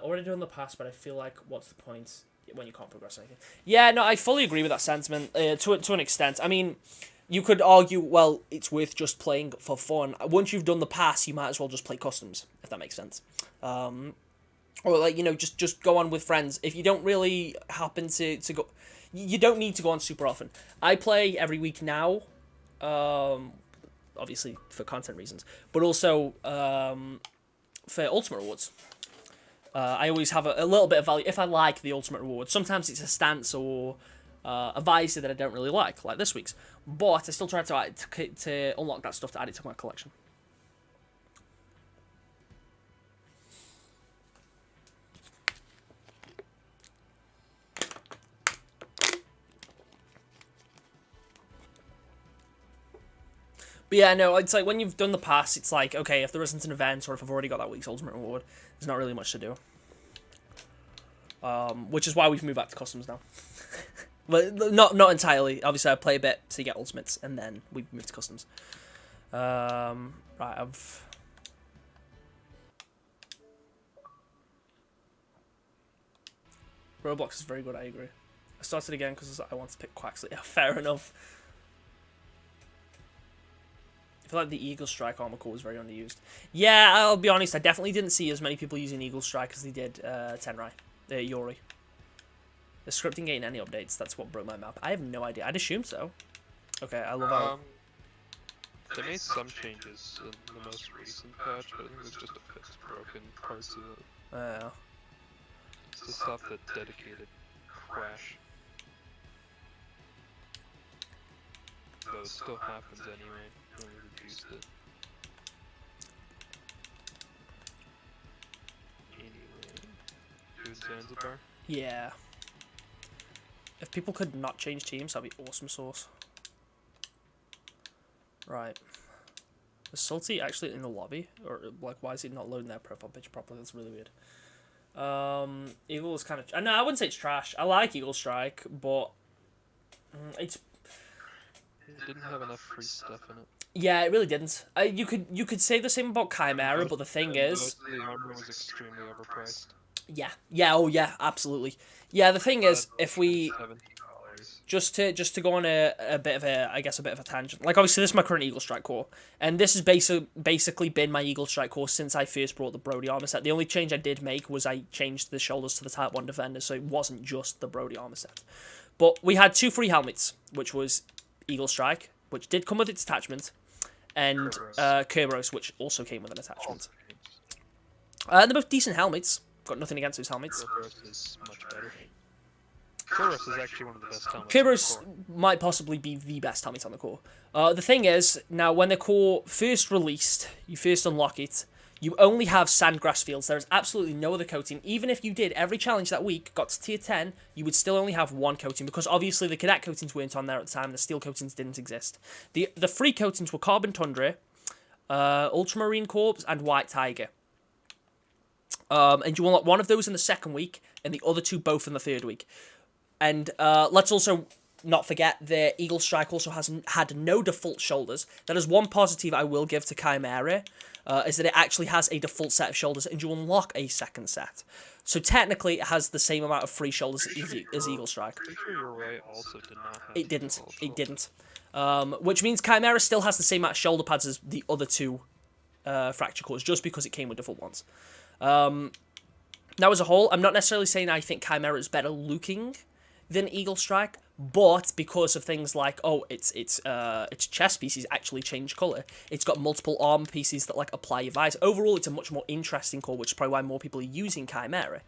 Already done in the past, but I feel like what's the point when you can't progress anything? Yeah, no, I fully agree with that sentiment to an extent. I mean, you could argue, well, it's worth just playing for fun. Once you've done the pass, you might as well just play customs, if that makes sense. Or like, you know, just go on with friends. If you don't really happen to go, you don't need to go on super often. I play every week now, obviously for content reasons, but also for Ultimate Rewards. I always have a little bit of value if I like the Ultimate Reward. Sometimes it's a stance or a visor that I don't really like this week's. But I still try to unlock that stuff to add it to my collection. But yeah, no, it's like when you've done the pass, it's like, okay, if there isn't an event or if I've already got that week's Ultimate Reward, there's not really much to do. Which is why we've moved back to customs now. But not entirely. Obviously, I play a bit to get ultimates, and then we move to customs. Right, Roblox is very good, I agree. I started again because I want to pick Quaxley. Yeah, fair enough. I feel like the Eagle Strike armor core was very underused. Yeah, I'll be honest, I definitely didn't see as many people using Eagle Strike as they did Tenrai. Yori. The scripting getting any updates, that's what broke my map. I have no idea. I'd assume so. Okay, I love how...
They made some changes in the most recent patch, but I think there's just a fix broken parts of it.
Yeah.
It's the stuff that dedicated crash. Though it still happens anyway, when we reduced it. Anyway, dude Zanzibar?
Yeah. If people could not change teams, that'd be awesome sauce. Right. Is Salty actually in the lobby? Or, like, why is it not loading their profile picture properly? That's really weird. Eagle is kind of... No, I wouldn't say it's trash. I like Eagle Strike, but... It's...
It didn't have enough free stuff in it.
Yeah, it really didn't. You could say the same about Chimera, but the thing is...
The armor was extremely overpriced.
Yeah, oh yeah, absolutely. Yeah, the thing is, if we... Just to go on a bit of a tangent. Like, obviously, this is my current Eagle Strike core. And this has basically been my Eagle Strike core since I first brought the Brody armor set. The only change I did make was I changed the shoulders to the Type 1 Defender, so it wasn't just the Brody armor set. But we had 2 free helmets, which was Eagle Strike, which did come with its attachment, and Kerberos, which also came with an attachment. They're both decent helmets. Got nothing against those helmets.
Kerberos is much better. Kerberos is actually one of the best helmets.
Kerberos might possibly be the best helmet on the core. The thing is, now when the core first released, you first unlock it, you only have sandgrass fields. There is absolutely no other coating. Even if you did every challenge that week, got to tier 10, you would still only have 1 coating, because obviously the cadet coatings weren't on there at the time, the steel coatings didn't exist. The free coatings were Carbon Tundra, Ultramarine Corps, and White Tiger. And you unlock 1 of those in the 2nd week, and the other 2 both in the 3rd week. And let's also not forget the Eagle Strike also had no default shoulders. That is one positive I will give to Chimera, is that it actually has a default set of shoulders, and you unlock a 2nd set. So technically, it has the same amount of free shoulders as Eagle Strike.
I'm sure you're right. Also, did not have
it didn't. It didn't. Which means Chimera still has the same amount of shoulder pads as the other 2 fracture cores, just because it came with default ones. Now, as a whole, I'm not necessarily saying I think Chimera is better looking than Eagle Strike, but because of things like, its chest pieces actually change colour. It's got multiple armor pieces that, like, apply your visor. Overall, it's a much more interesting core, which is probably why more people are using Chimera.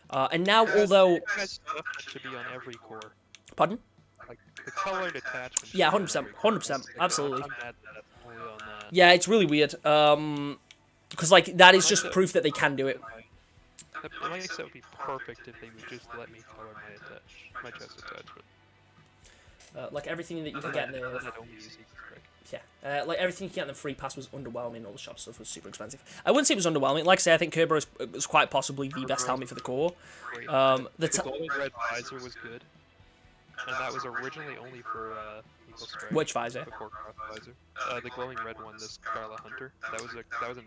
And now, although...
It has stuff that should be on every core.
Pardon?
Like, the colored attachments.
Yeah, 100%. 100%. Absolutely.
I'm mad that only on that.
Yeah, it's really weird. Because, like, that is just proof that they can do it.
It might be perfect if they would just let me color my chest attachment.
Like everything that you can get in the like everything you can get in the free pass was underwhelming. All the shop stuff was super expensive. I wouldn't say it was underwhelming. Like I say, I think Kerberos was quite possibly the best helmet for the core.
The glowing red visor was good, and that was originally only for Eagle Strike.
Which visor?
The core cross visor. The glowing red one, this Scarlet Hunter.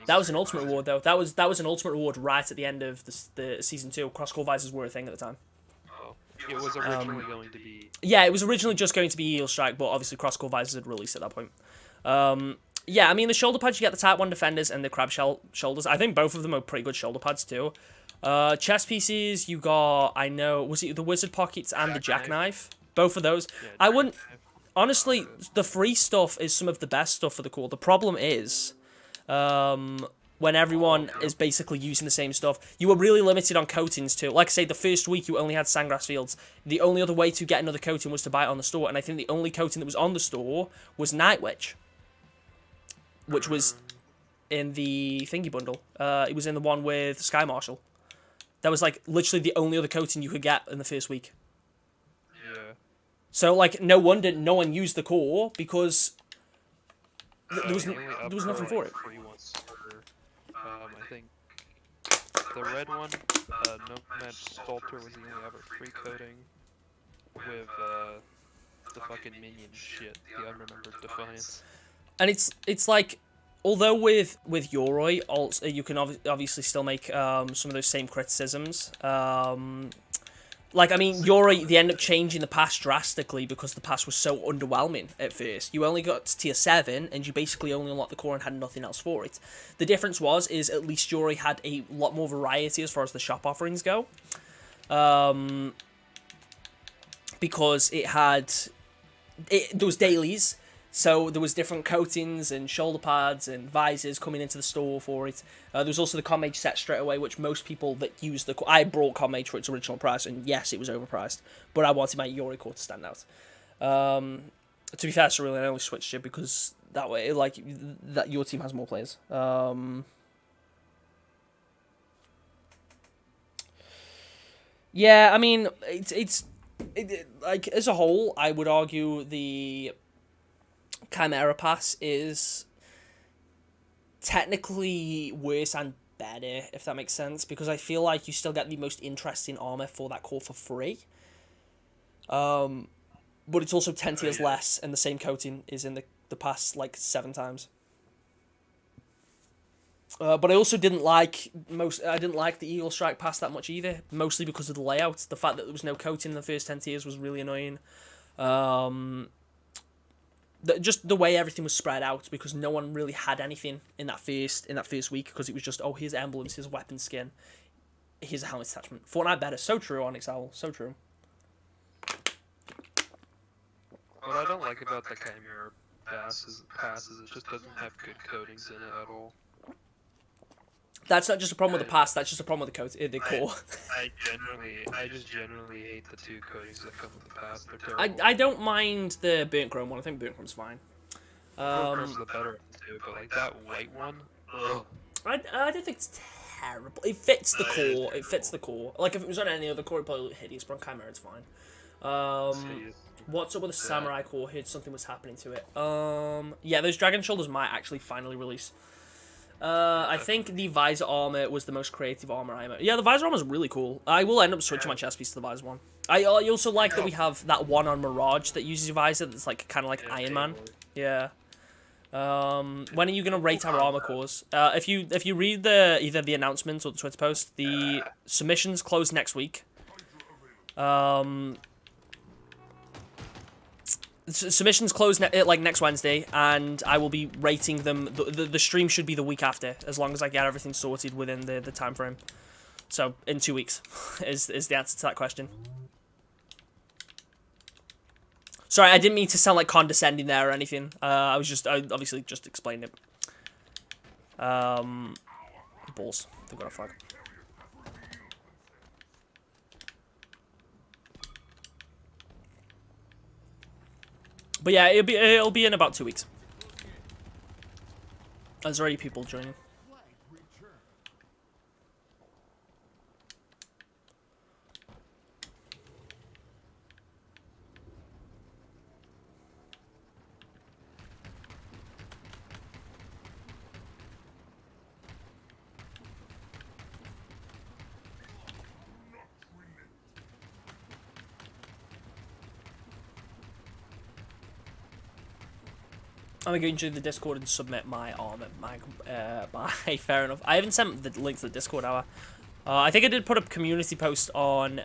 That was an ultimate reward though. That was an ultimate reward right at the end of the season 2. Cross core visors were a thing at the time.
Oh, It was originally going to be.
Yeah, it was originally just going to be Eagle Strike, but obviously cross-core visors had released at that point. Yeah, I mean, the shoulder pads, you get the Type 1 defenders and the crab shell shoulders. I think both of them are pretty good shoulder pads, too. Chest pieces, you got, I know, was it the wizard pockets and the jackknife? Both of those.
Yeah,
I wouldn't, honestly, the free stuff is some of the best stuff for the core. The problem is, when everyone is basically using the same stuff, you were really limited on coatings too. Like I say, the first week you only had Sandgrass Fields. The only other way to get another coating was to buy it on the store, and I think the only coating that was on the store was Night Witch, which was in the thingy bundle. It was in the one with Sky Marshal. That was like literally the only other coating you could get in the first week.
Yeah.
So like, no wonder no one used the core because there was nothing for it.
Free ones for, I think the red one, Nomad Stalter was the only ever free coating with the fucking minion shit, the Unremembered Defiance.
And it's like, although with Yoroi, also, you can obviously still make some of those same criticisms. Like, I mean, Yoroi, they end up changing the pass drastically because the pass was so underwhelming at first. You only got to tier 7, and you basically only unlocked the core and had nothing else for it. The difference is at least Yoroi had a lot more variety as far as the shop offerings go. Because it had... there was dailies, so there was different coatings and shoulder pads and visors coming into the store for it. There was also the Commage set straight away, which most people that use the... I brought Commage for its original price, and yes, it was overpriced, but I wanted my Yoroi core to stand out. To be fair, Cerulean, I only switched it because that way, like, that your team has more players. Yeah, I mean, it's like, as a whole, I would argue the Chimera Pass is technically worse and better, if that makes sense, because I feel like you still get the most interesting armor for that core for free. But it's also 10 tiers less, and the same coating is in the pass like 7 times. But I also didn't like the Eagle Strike pass that much either, mostly because of the layout. The fact that there was no coating in the first 10 tiers was really annoying. Just the way everything was spread out, because no one really had anything in that first week, because it was just, oh, here's emblems, here's a weapon skin, here's a helmet attachment. Fortnite better, so true, Onyx Owl, so true.
What I don't like about the Chimera Pass is it just doesn't have good coatings in it at all.
That's not just a problem with the pass, that's just a problem with the core.
I just generally hate the 2 coatings that come with the pass. They're terrible.
I don't mind the burnt chrome one. I think burnt chrome's fine.
Burnt chrome's the better of the 2, but like that white one, ugh.
I don't think it's terrible. It fits the core. It fits the core. Like, if it was on any other core, it'd probably look hideous, but on Chimera, it's fine. What's up with the Samurai core? Heard something was happening to it. Yeah, those dragon shoulders might actually finally release. I think the visor armor was the most creative armor I made. Yeah, the visor armor is really cool. I will end up switching my chest piece to the visor one. I also like that we have that one on Mirage that uses your visor that's like kind of like Iron Man. Yeah. When are you gonna rate our armor cores? If you read either the announcement or the Twitter post, the submissions close next week. Submissions close like next Wednesday, and I will be rating them. The stream should be the week after, as long as I get everything sorted within the time frame. So in 2 weeks is the answer to that question. Sorry, I didn't mean to sound like condescending there or anything. I obviously just explained it. Balls. They've got a flag. But yeah, it'll be in about 2 weeks. There's already people joining. I'm going to the Discord and submit my armor. My fair enough. I haven't sent the link to the Discord hour. I think I did put a community post on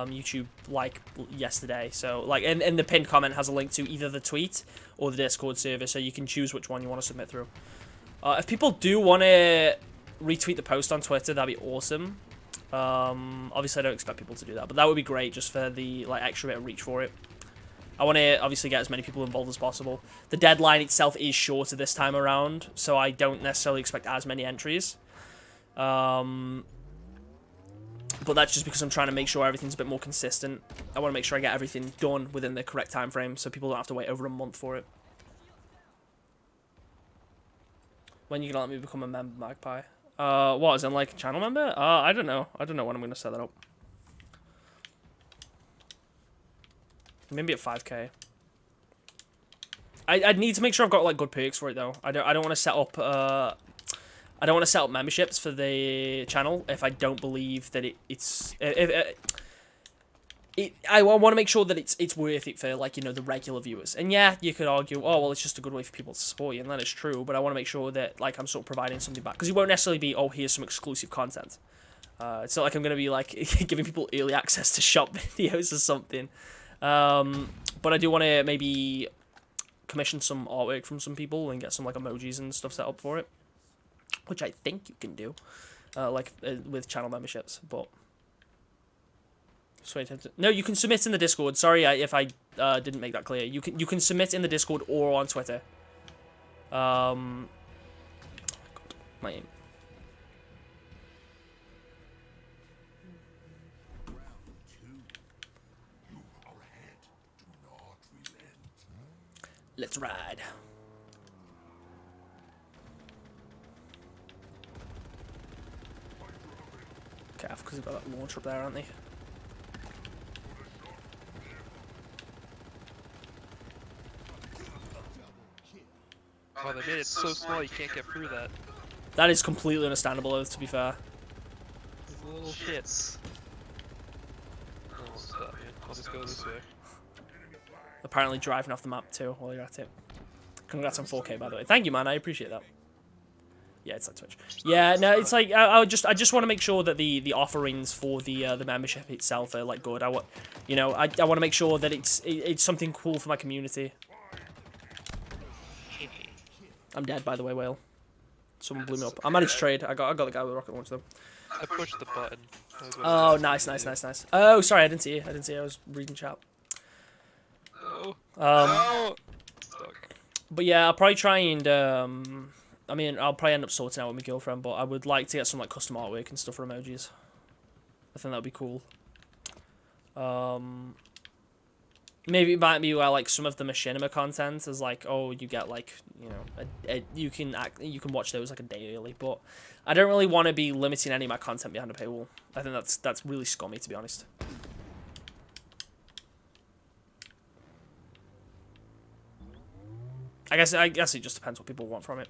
YouTube like yesterday. So like, and the pinned comment has a link to either the tweet or the Discord server, so you can choose which one you want to submit through. If people do want to retweet the post on Twitter, that'd be awesome. Obviously, I don't expect people to do that, but that would be great just for the like extra bit of reach for it. I want to obviously get as many people involved as possible. The deadline itself is shorter this time around, so I don't necessarily expect as many entries. But that's just because I'm trying to make sure everything's a bit more consistent. I want to make sure I get everything done within the correct time frame, so people don't have to wait over a month for it. When you gonna let me become a member, Magpie? What, is it like a channel member? I don't know. I don't know when I'm gonna set that up. Maybe at 5k. I'd need to make sure I've got like good perks for it though. I don't want to set up I don't want to set up memberships for the channel if I don't believe that I want to make sure that it's worth it for, like, you know, the regular viewers. And yeah, you could argue, oh, well, it's just a good way for people to support you, and that is true, but I want to make sure that, like, I'm sort of providing something back. Because it won't necessarily be, oh, here's some exclusive content. It's not like I'm going to be, like, giving people early access to shop videos or something. But I do want to maybe commission some artwork from some people and get some, like, emojis and stuff set up for it. Which I think you can do, with channel memberships, but... No, you can submit in the Discord. Sorry if I didn't make that clear. You can submit in the Discord or on Twitter. My aim. Let's ride. Careful, because they've got that launcher up there, aren't they?
Oh, they made it so small you can't get through that.
That is completely understandable, though, to be fair.
These little shits. Oh, stop, man. I'll just go this way.
Apparently driving off the map, too, while you're at it. Congrats on 4K, by the way. Thank you, man. I appreciate that. Yeah, it's like Twitch. Yeah, no, it's like I just want to make sure that the offerings for the membership itself are like good. I want to make sure that it's something cool for my community. I'm dead, by the way, Whale. Someone blew me up. I managed trade. I got the guy with the rocket launcher though.
I pushed the button.
Oh, nice. Oh, sorry, I didn't see you. I was reading chat.
Oh.
But yeah, I'll probably try and I mean, I'll probably end up sorting out with my girlfriend, but I would like to get some like custom artwork and stuff for emojis. I think that'd be cool. Maybe it might be where like some of the machinima content is like, oh, you get like, you know, you can watch those like a day early, but I don't really want to be limiting any of my content behind a paywall. I think that's really scummy, to be honest. I guess it just depends what people want from it.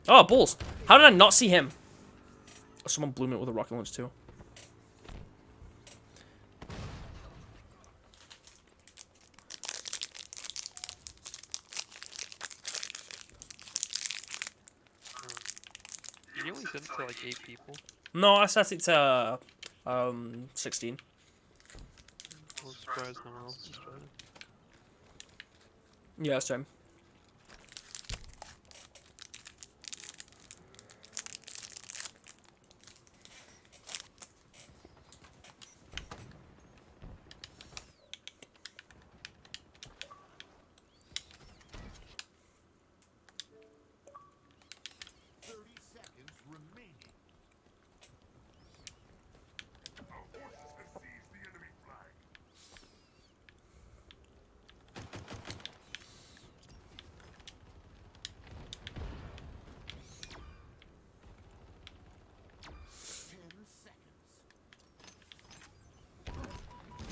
Oh, balls. How did I not see him? Oh, someone blew me with a rocket launch too.
You only sent it to like 8 people?
No, I set it to 16.
I'm surprised no one else is trying it.
Yeah, same.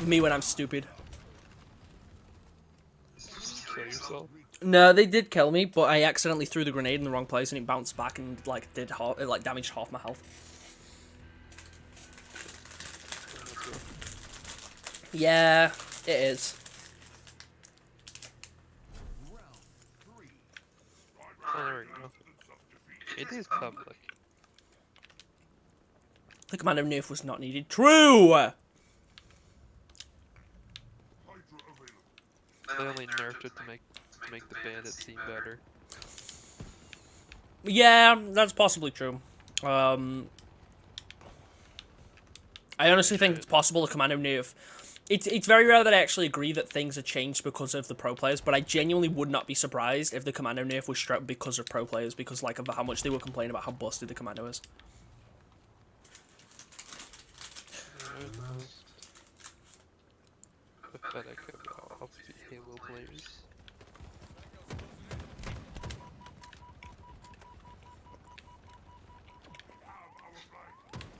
Me when I'm stupid.
Kill yourself.
No, they did kill me, but I accidentally threw the grenade in the wrong place and it bounced back and like damaged half my health. Yeah, it is.
It is public.
The commando nerf was not needed. True!
They only nerfed it to make the bandits seem better.
Yeah, that's possibly true. I honestly think it's possible the commando nerf. It's very rare that I actually agree that things have changed because of the pro players, but I genuinely would not be surprised if the commando nerf was struck because of pro players, because like of how much they were complaining about how busted the commando is.
Pathetic of the Halo players.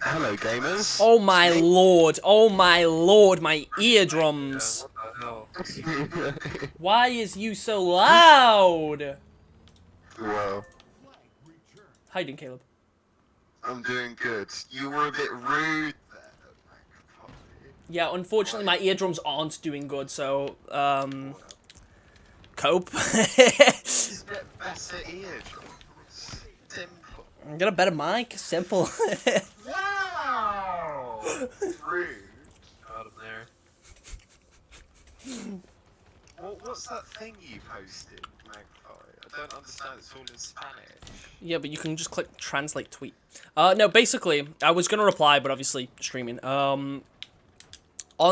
Hello, gamers.
Oh my lord! Oh my lord! My eardrums!
What the hell?
Why is you so loud?
Well,
How you doing, Caleb?
I'm doing good. You were a bit rude there.
Yeah, unfortunately my eardrums aren't doing good, so, cope.
Just a bit better eardrums. Simple.
Get a better mic, simple.
Wow! Rude.
Got him there.
What's that thing you posted, Magpie? I don't understand. It's all in Spanish.
Yeah, but you can just click translate tweet. No, basically, I was gonna reply, but obviously streaming. On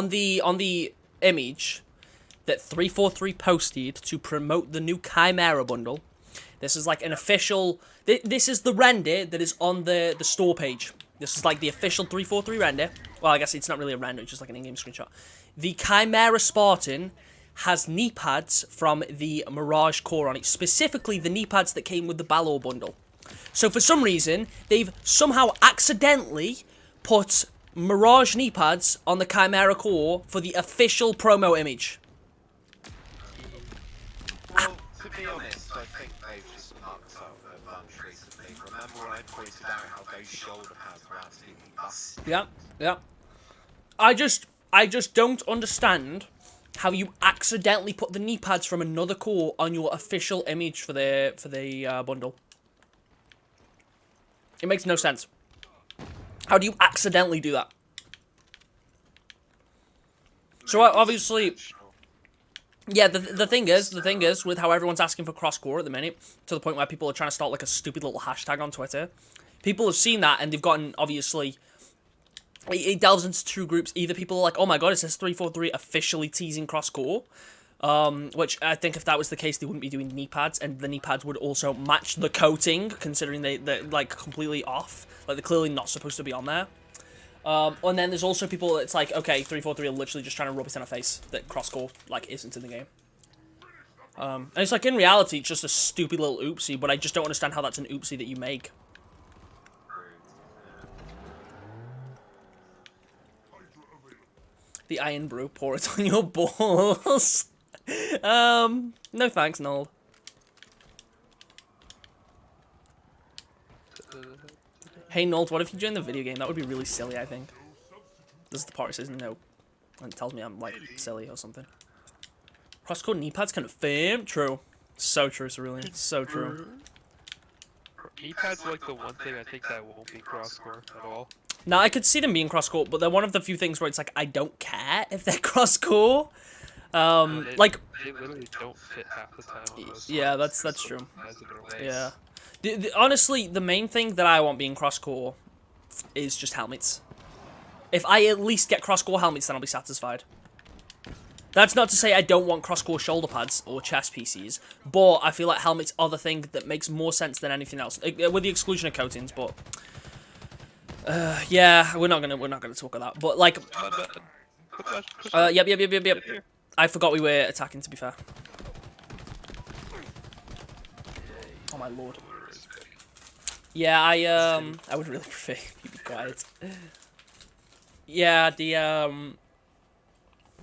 the image that 343 posted to promote the new Chimera bundle, this is like an official. This is the render that is on the store page. This is like the official 343 render. Well, I guess it's not really a render; it's just like an in-game screenshot. The Chimera Spartan has knee pads from the Mirage core on it, specifically the knee pads that came with the Balor bundle. So for some reason, they've somehow accidentally put Mirage knee pads on the Chimera core for the official promo image.
Well, to be honest, I think they've just mucked up a bunch recently. Remember when I pointed out how those shoulder pads were absolutely busted?
Yeah, yeah. I just don't understand how you accidentally put the knee pads from another core on your official image for the bundle. It makes no sense. How do you accidentally do that? So obviously, yeah. The thing is with how everyone's asking for cross core at the minute, to the point where people are trying to start like a stupid little hashtag on Twitter. People have seen that and they've gotten obviously. It delves into two groups. Either people are like, oh my god, it says 343 officially teasing cross core. Which I think if that was the case, they wouldn't be doing knee pads, and the knee pads would also match the coating, considering they're like completely off. Like they're clearly not supposed to be on there. And then there's also people that's like, okay, 343 are literally just trying to rub it in our face that cross core like isn't in the game. And it's like in reality, it's just a stupid little oopsie, but I just don't understand how that's an oopsie that you make. The iron brew, pour it on your balls. No thanks, Noel. Hey, Noel, what if you join the video game? That would be really silly, I think. This is the part that says no. And it tells me I'm, like, silly or something. Cross-core knee pads confirmed? True. So true, Cerulean. So true.
Knee pads are like the one thing I think that won't be cross-core at all.
Now, I could see them being cross-core, but they're one of the few things where it's like, I don't care if they're cross-core. Like...
They literally don't fit half the time on those
Yeah,
spots,
that's
so
true.
as it relates.
Yeah. Honestly, the main thing that I want being cross-core is just helmets. If I at least get cross-core helmets, then I'll be satisfied. That's not to say I don't want cross-core shoulder pads or chest pieces, but I feel like helmets are the thing that makes more sense than anything else, with the exclusion of coatings. But yeah, we're not gonna talk about that. But like, yep. I forgot we were attacking. To be fair. Oh my lord. Yeah, I would really prefer you be quiet. Yeah, the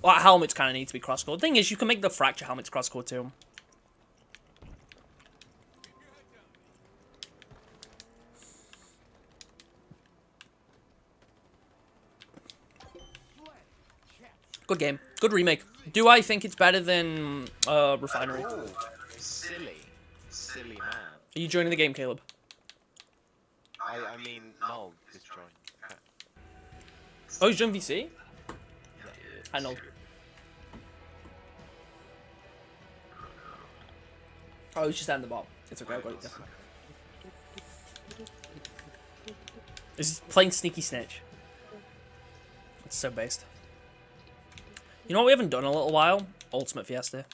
well, helmets kind of need to be cross-core. The thing is, you can make the fracture helmets cross-core too. Good game. Good remake. Do I think it's better than Refinery?
Oh, silly man.
Are you joining the game, Caleb?
I mean, Noel is joined.
Oh, he's doing VC?
Yeah,
I know. Oh, he's just at the bottom. It's okay, I've got it definitely. He's playing Sneaky Snitch. It's so based. You know what we haven't done in a little while? Ultimate Fiesta.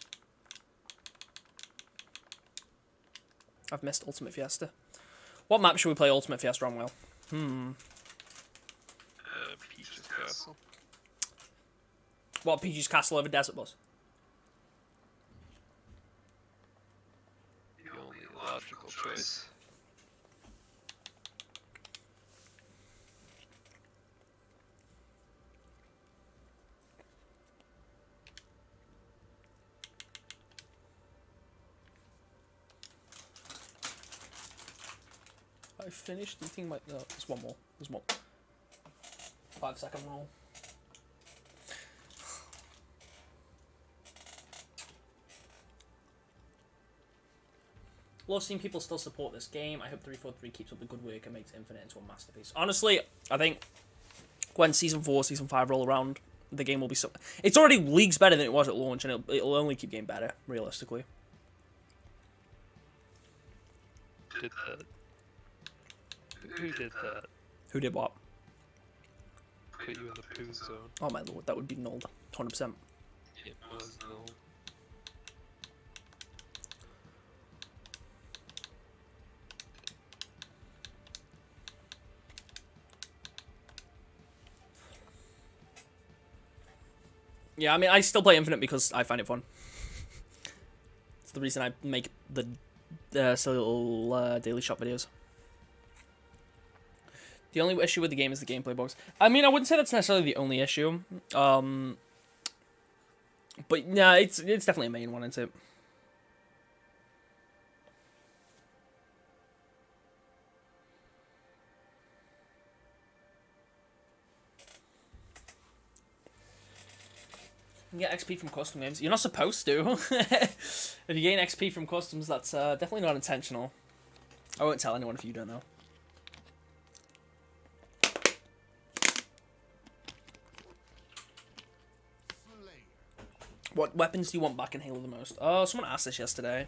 I've missed Ultimate Fiesta. What map should we play Ultimate Fiesta on, Will?
Peach's Castle.
What, Peach's Castle over Desert Bus?
The only logical choice.
I finished eating my... No, there's one more. There's one. 5-second rule. Love seeing people still support this game. I hope 343 keeps up the good work and makes Infinite into a masterpiece. Honestly, I think when Season 4, Season 5 roll around, the game will be so... It's already leagues better than it was at launch, and it'll only keep getting better, realistically.
Did that? Who did that?
Who did what?
Put you in the poo zone.
Oh my lord, that would be nulled. 100%.
It was no.
Yeah, I mean, I still play Infinite because I find it fun. It's the reason I make the silly little daily shop videos. The only issue with the game is the gameplay bugs. I mean, I wouldn't say that's necessarily the only issue. But yeah, it's definitely a main one, isn't it? You can get XP from custom games. You're not supposed to. If you gain XP from customs, that's definitely not intentional. I won't tell anyone if you don't know. What weapons do you want back in Halo the most? Oh, someone asked this yesterday.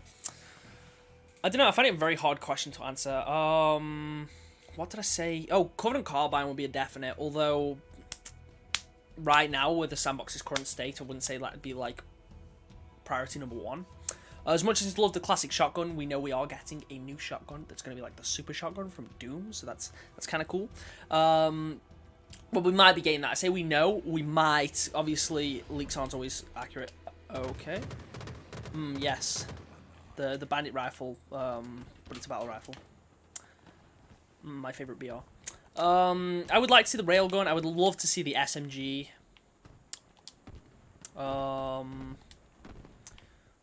I don't know, I find it a very hard question to answer. What did I say? Oh, Covenant Carbine will be a definite, although right now, with the sandbox's current state, I wouldn't say that'd be, like, priority number one. As much as I love the classic shotgun, we know we are getting a new shotgun that's going to be like the super shotgun from Doom, so that's kind of cool. But we might be getting that. I say we know, we might. Obviously, leaks aren't always accurate. Okay. Yes. The bandit rifle, but it's a battle rifle. My favorite BR. I would like to see the railgun. I would love to see the SMG. What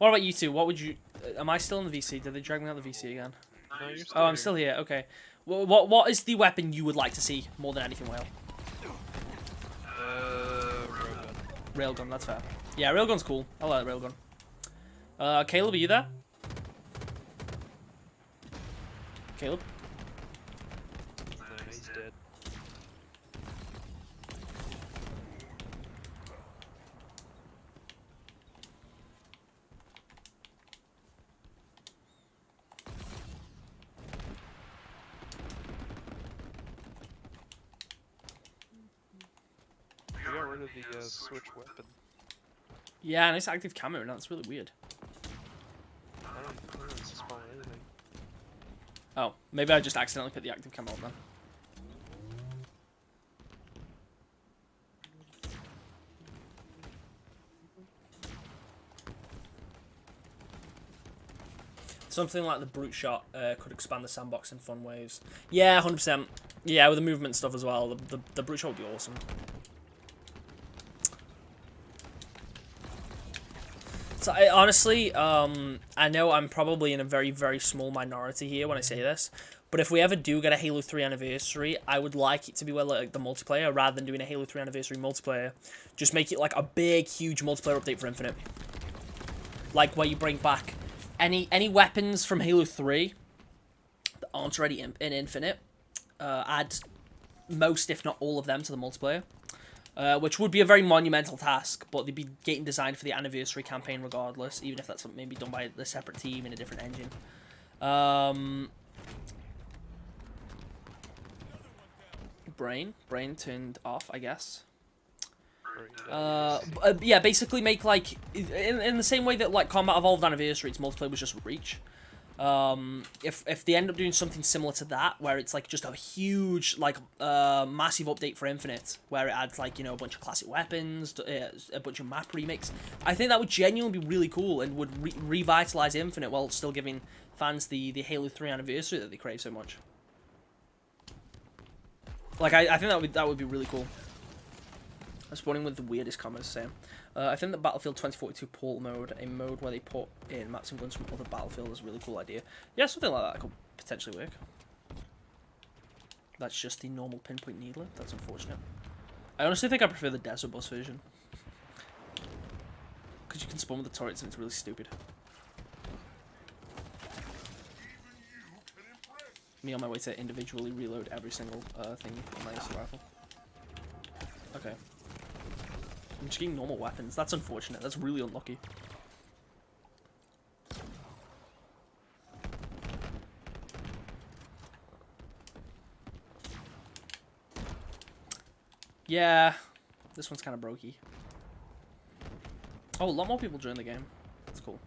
about you two? What would you... Am I still in the VC? Did they drag me out of the VC again?
No, you're still
Oh, I'm
here.
still here. Okay. What is the weapon you would like to see more than anything, Whale?
Railgun.
Railgun, that's fair. Yeah, railgun's cool. I like railgun. Caleb, are you there? Caleb?
No, he's dead. We got rid of the switch weapon.
Yeah, nice active camo. Now that's really weird.
I don't spawn anything.
Oh, maybe I just accidentally put the active camo on then. Something like the brute shot could expand the sandbox in fun ways. Yeah, 100%. Yeah, with the movement stuff as well. The brute shot would be awesome. So I, honestly, I know I'm probably in a very, very small minority here when I say this, but if we ever do get a Halo 3 anniversary, I would like it to be like the multiplayer rather than doing a Halo 3 anniversary multiplayer. Just make it like a big, huge multiplayer update for Infinite. Like where you bring back any weapons from Halo 3 that aren't already in Infinite, add most, if not all of them, to the multiplayer. Which would be a very monumental task, but they'd be getting designed for the anniversary campaign regardless, even if that's something maybe done by a separate team in a different engine. Brain turned off, I guess. Yeah, basically make like in the same way that like Combat Evolved Anniversary, its multiplayer was just Reach. If they end up doing something similar to that, where it's like just a huge like massive update for Infinite, where it adds like, you know, a bunch of classic weapons, a bunch of map remix, I think that would genuinely be really cool and would revitalize Infinite while still giving fans the Halo 3 anniversary that they crave so much. Like I think that would be really cool. I'm spawning with the weirdest comments, Sam. I think that Battlefield 2042 Portal mode, a mode where they put in maps and guns from other Battlefield, is a really cool idea. Yeah, something like that could potentially work. That's just the normal pinpoint needler. That's unfortunate. I honestly think I prefer the Desert Bus version. Because you can spawn with the turrets and it's really stupid. Me on my way to individually reload every single thing on my assault rifle. Okay. I'm just getting normal weapons. That's unfortunate. That's really unlucky. Yeah. This one's kind of brokey. Oh, a lot more people joined the game. That's cool.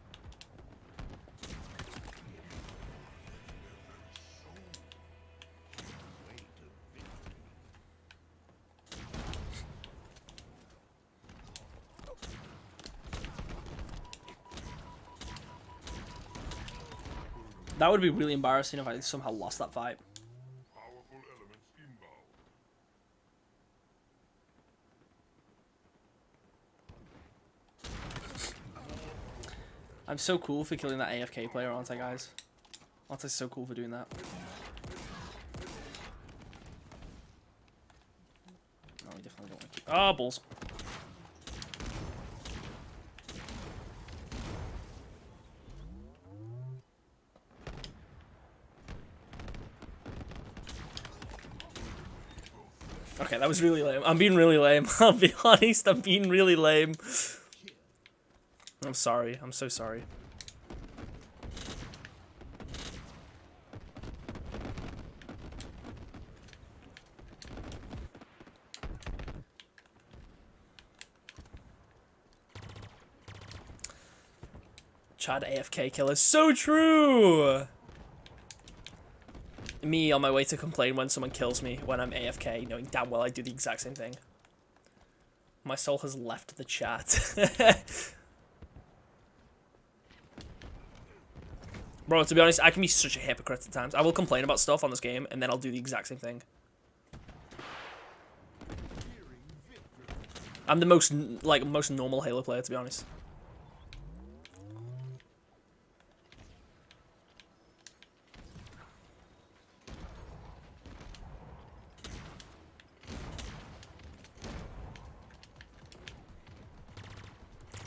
That would be really embarrassing if I somehow lost that fight. I'm so cool for killing that AFK player, aren't I, guys? Aren't I so cool for doing that? No, we definitely don't want to keep... Oh, balls. Okay, that was really lame. I'm being really lame. I'll be honest, I'm being really lame. I'm sorry. I'm so sorry. Chad AFK killer. So true! Me on my way to complain when someone kills me when I'm AFK, knowing damn well I do the exact same thing. My soul has left the chat. Bro, to be honest, I can be such a hypocrite at times. I will complain about stuff on this game, and then I'll do the exact same thing. I'm the most normal Halo player, to be honest.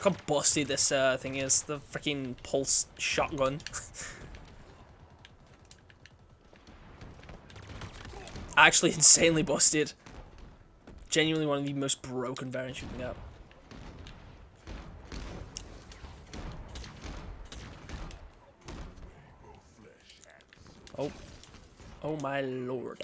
Look how busted this thing is. The freaking pulse shotgun. Actually insanely busted. Genuinely one of the most broken variants you can get. Oh. Oh my lord.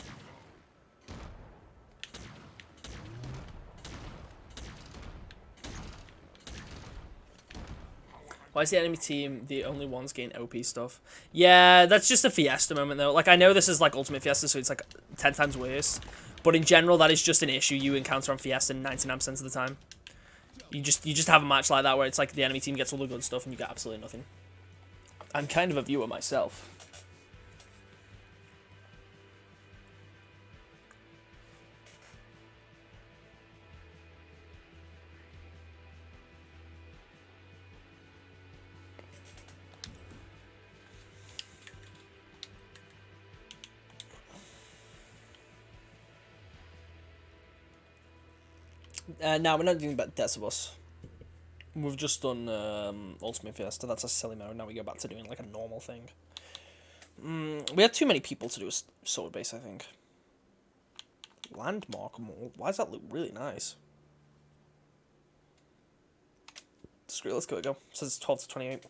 Why is the enemy team the only ones getting OP stuff? Yeah, that's just a Fiesta moment though. Like, I know this is like Ultimate Fiesta, so it's like 10 times worse. But in general, that is just an issue you encounter on Fiesta 99% of the time. You just have a match like that where it's like the enemy team gets all the good stuff and you get absolutely nothing. I'm kind of a viewer myself. Now we're not doing about Decibus. We've just done Ultimate Fiesta. That's a silly mode. Now we go back to doing like a normal thing. We had too many people to do a sword base, I think. Landmark mall? Why does that look really nice? Screw it, let's go. It says it's 12 to 28.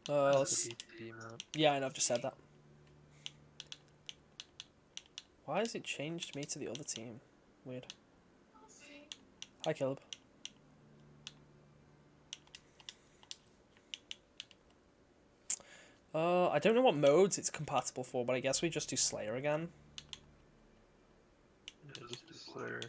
That's the BT map.
Yeah, I know, I've just said that. Why has it changed me to the other team? Weird. Hi, Caleb. I don't know what modes it's compatible for, but I guess we just do Slayer again.
Yeah, just a Slayer.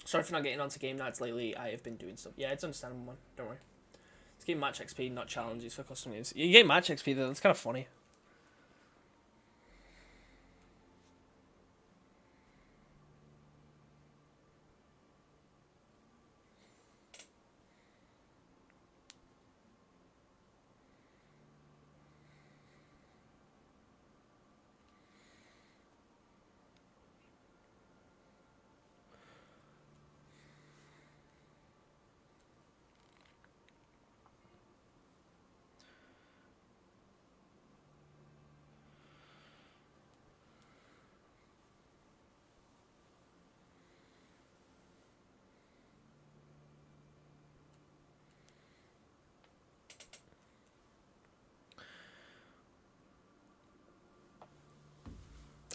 Sorry for not getting onto game nights lately. I have been doing stuff. Yeah, it's understandable, man. Don't worry. It's getting match XP, not challenges for custom games. You get match XP though. That's kind of funny.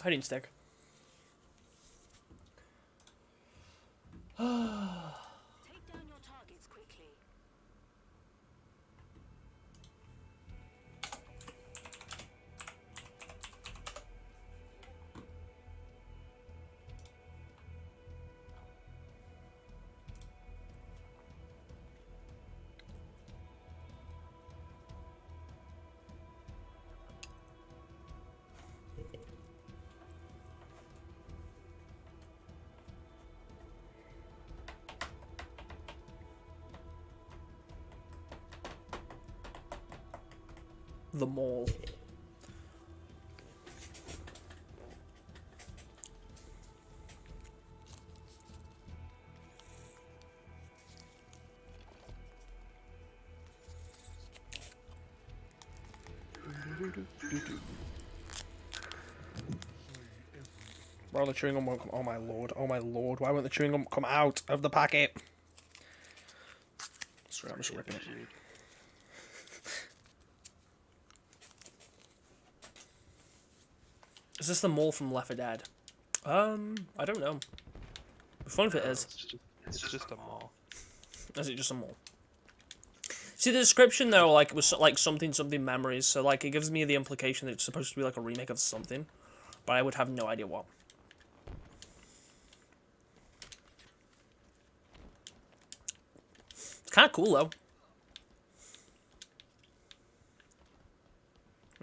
Hiding stick.
Take down your targets quickly.
The mall. Why the chewing gum won't come? Oh my lord! Oh my lord! Why won't the chewing gum come out of the packet? Sorry, I'm just ripping it. Is this the mall from Left 4 Dead? I don't know. It'd be fun if it is.
It's just a mall.
Is it just a mall? See, the description though, like, was like something memories, so like it gives me the implication that it's supposed to be like a remake of something, but I would have no idea what. It's kind of cool though.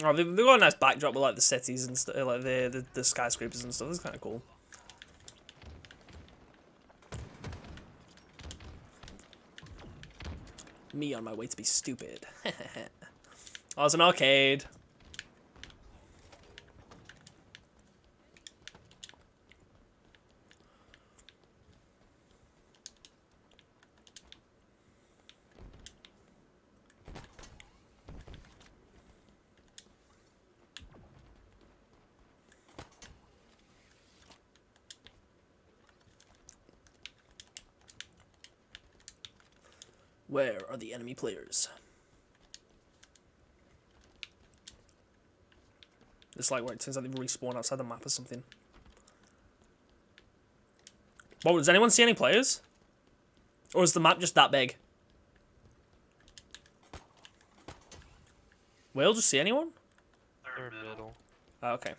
Oh, they've got a nice backdrop with like the cities and stuff, like the skyscrapers and stuff. It's kind of cool. Me on my way to be stupid. Oh, it's an arcade. Where are the enemy players? It's like where it turns out they respawn outside the map or something. Well, does anyone see any players? Or is the map just that big? Will, just see anyone?
They're middle.
Oh, okay.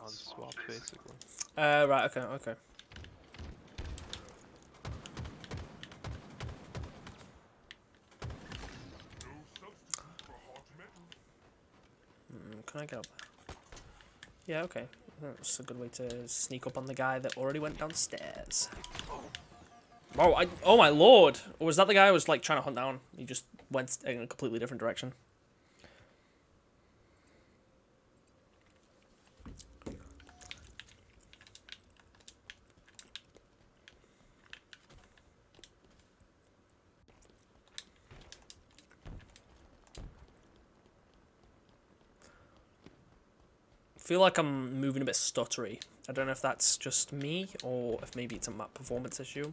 On swap, basically.
Right, okay. Can I get up there? Yeah, okay. That's a good way to sneak up on the guy that already went downstairs. Oh my lord! Or was that the guy I was like trying to hunt down? He just went in a completely different direction. feel like I'm moving a bit stuttery. I don't know if that's just me or if maybe it's a map performance issue.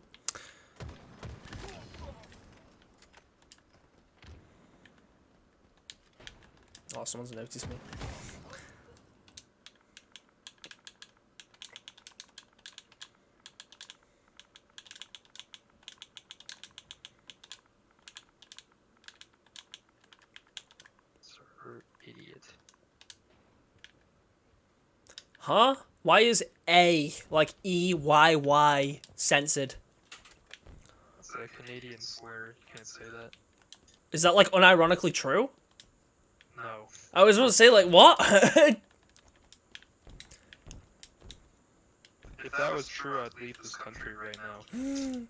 Oh, someone's noticed me.
Server idiot.
Huh? Why is A, like EYY, censored?
It's a Canadian slur. You can't say that.
Is that like unironically true?
No.
I was going to say, like, what?
If that was true, I'd leave this country right now.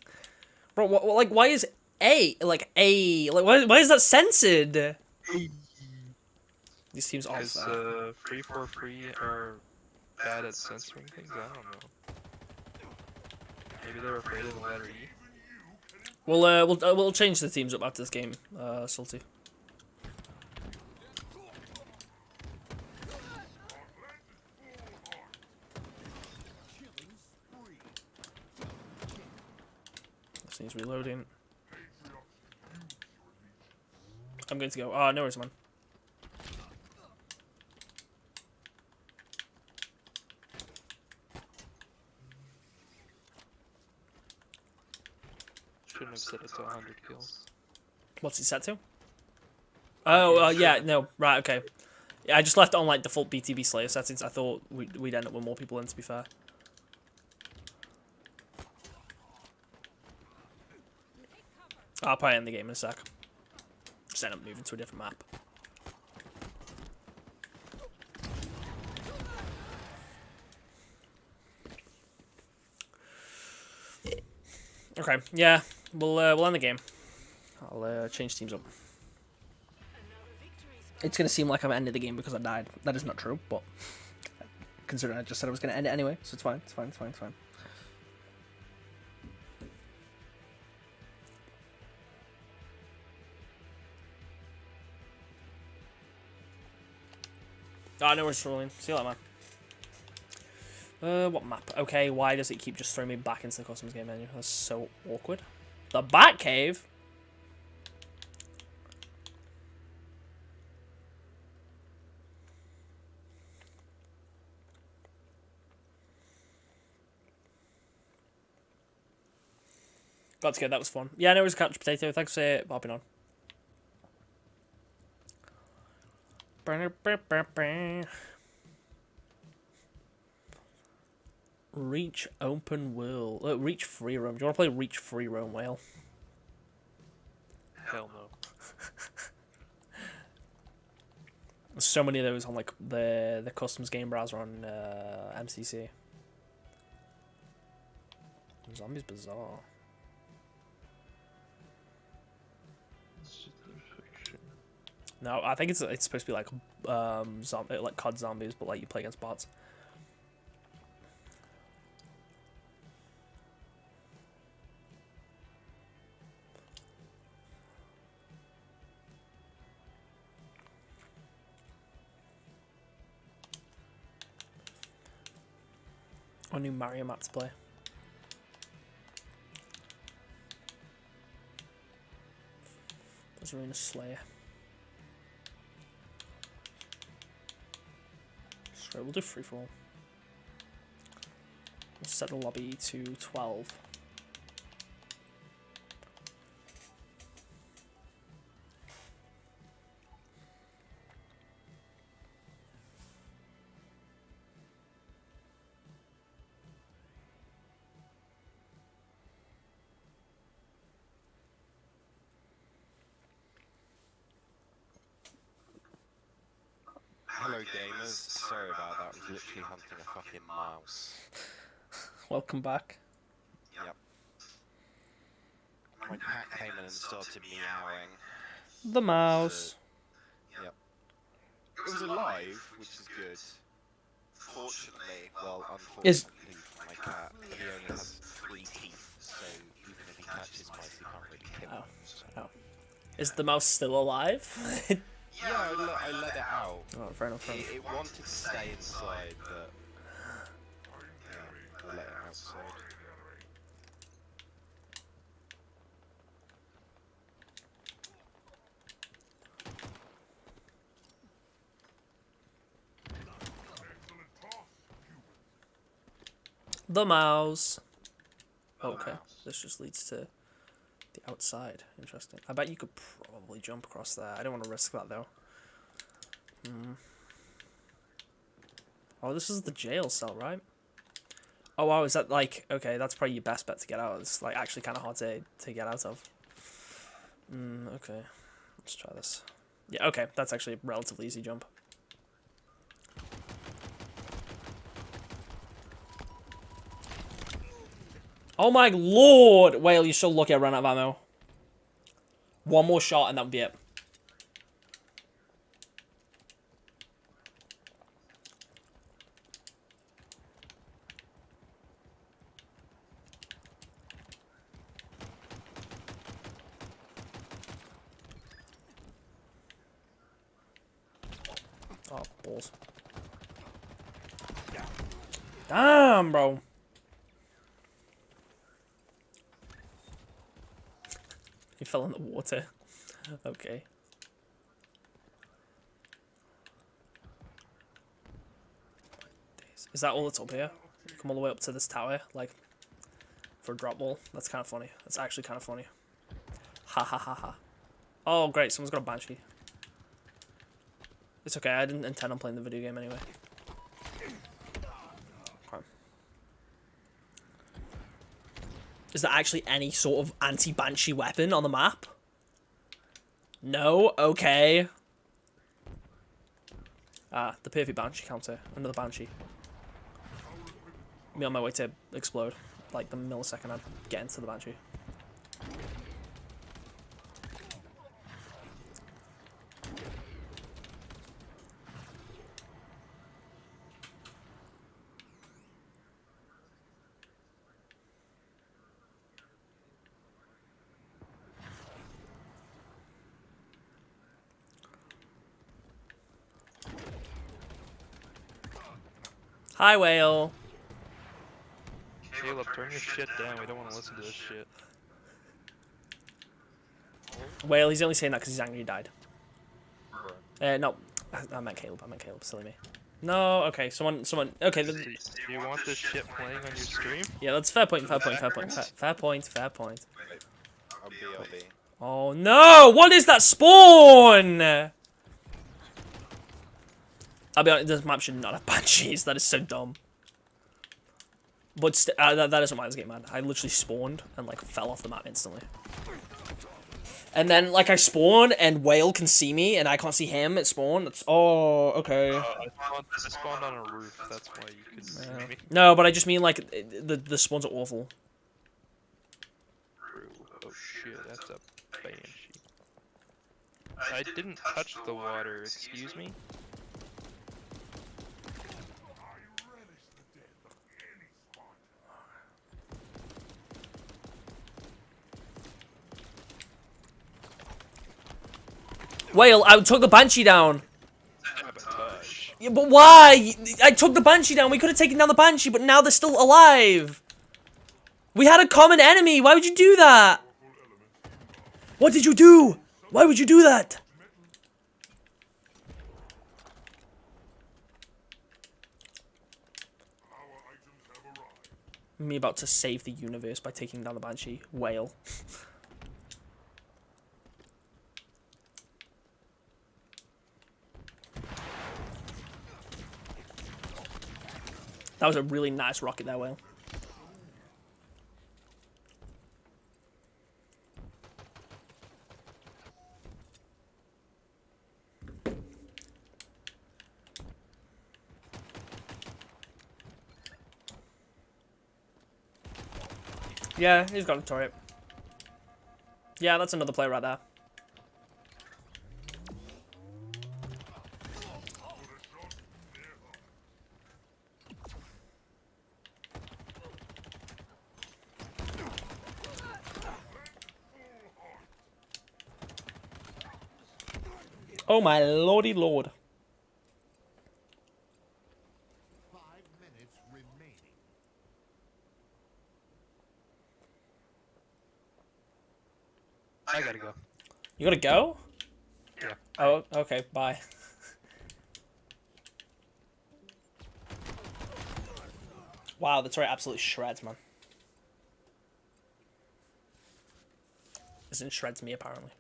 Bro, like, why is A, like, why is that censored? This seems off.
Is free for free or bad at censoring things? I don't know. Maybe they're afraid of the letter E.
We'll change the teams up after this game, Salty. This thing's reloading. I'm going to go. Ah, no worries, man.
Shouldn't have set it to 100 kills.
What's it set to? Oh, yeah, no, right, okay. Yeah, I just left it on like default BTB Slayer settings. I thought we'd end up with more people in, to be fair. I'll probably end the game in a sec. Just end up moving to a different map. Okay, yeah, we'll end the game. I'll change teams up. It's gonna seem like I've ended the game because I died. That is not true, but considering I just said I was gonna end it anyway, so it's fine. It's fine. It's fine. It's fine. Ah, no worries, rolling. See you later, man. What map? Okay, why does it keep just throwing me back into the customs game menu? That's so awkward. The Batcave? Got to go, that was fun. Yeah, no worries, Couch Potato. Thanks for hopping on. Reach open world. Reach free roam. Do you want to play Reach free roam whale?
Hell no.
There's so many of those on like the customs game browser on MCC. Zombies bizarre. No, I think it's supposed to be like like COD zombies, but like you play against bots. Or new Mario map to play. There's Arena Slayer. So we'll do free for all. We'll set the lobby to 12.
Hello gamers, sorry about that, I was literally hunting a fucking mouse.
Welcome back.
Yep. My cat came in and started meowing.
The mouse.
Yep. It was alive, which is good. Fortunately, well, unfortunately for my cat, he only has 3 teeth, so even if he catches mice, he can't really kill them. So.
Oh. Is the mouse still alive?
Yeah, I let it out.
Oh, fair enough. Fair enough.
It wanted to stay inside, but yeah, I let it outside.
The mouse. Okay, this just leads to the outside. Interesting. I bet you could probably jump across there. I don't want to risk that though. Oh, this is the jail cell, right? Oh wow, is that like, okay, that's probably your best bet to get out. It's like actually kind of hard to get out of. Okay, let's try this. Yeah, okay, that's actually a relatively easy jump. Oh my lord! Whale, you're so lucky I ran out of ammo. One more shot and that would be it. Oh, balls. Damn, bro. He fell in the water. Okay. Is that all that's up here? Come all the way up to this tower, like, for a drop ball? That's kind of funny. That's actually kind of funny. Ha ha ha ha. Oh, great. Someone's got a Banshee. It's okay. I didn't intend on playing the video game anyway. Okay. Is there actually any sort of anti-Banshee weapon on the map? No? Okay. Ah, the perfect Banshee counter. Another Banshee. Me on my way to explode. Like the millisecond I get into the Banshee. Hi, Whale.
Caleb, turn your shit down. We don't want to listen to this shit.
Whale, he's only saying that because he's angry he died. No. I meant Caleb. Silly me. No, okay. Someone. Okay.
Do you want this shit playing on your stream?
Yeah, that's fair point. Fair point.
I'll be.
Oh no! What is that spawn? I'll be honest, this map should not have Banshees. That is so dumb. But that isn't why I was getting mad. I literally spawned and like fell off the map instantly. And then like I spawn and Whale can see me and I can't see him at spawn. That's okay.
I spawned on a roof. That's why you couldn't see me.
No, but I just mean like the spawns are awful.
Oh shit, that's a Banshee. I didn't touch the water. Excuse me.
Whale, I took the Banshee down. Yeah, but why? I took the Banshee down. We could have taken down the Banshee, but now they're still alive. We had a common enemy. Why would you do that? What did you do? Why would you do that? Me about to save the universe by taking down the Banshee. Whale. That was a really nice rocket there, Whale. Yeah, he's got a turret. Yeah, that's another player right there. Oh my lordy lord.
5 minutes remaining.
I gotta go.
You gotta go?
Yeah.
Oh, okay, bye. Wow, that's right, absolutely shreds, man. As in shreds me, apparently.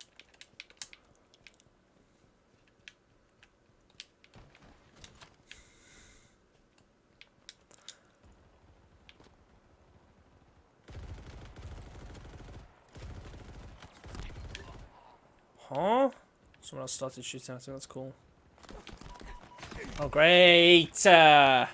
Huh? Someone else started shooting at me, that's cool. Oh, great! All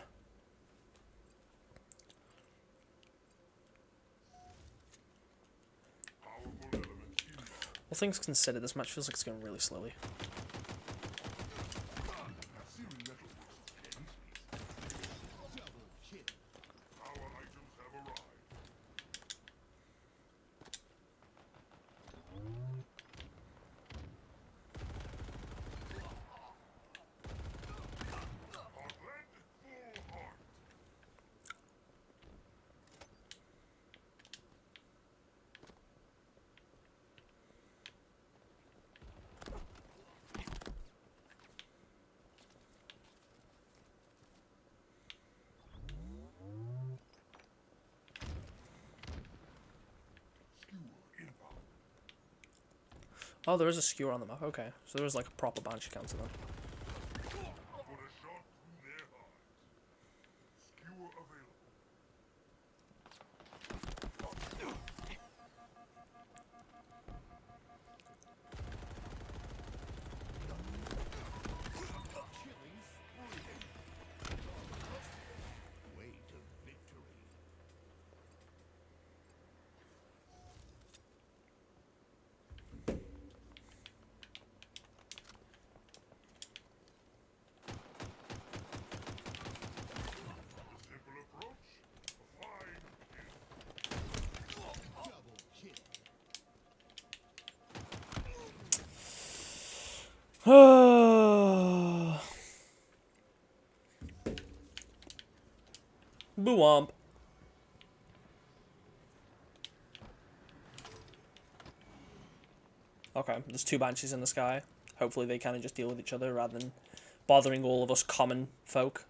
things considered, this match feels like it's going really slowly. Oh, there is a skewer on the map. Okay, so there is like a proper banshee counter then.
Way to victory.
Boo-womp. Okay, there's 2 banshees in the sky. Hopefully they kind of just deal with each other rather than bothering all of us common folk.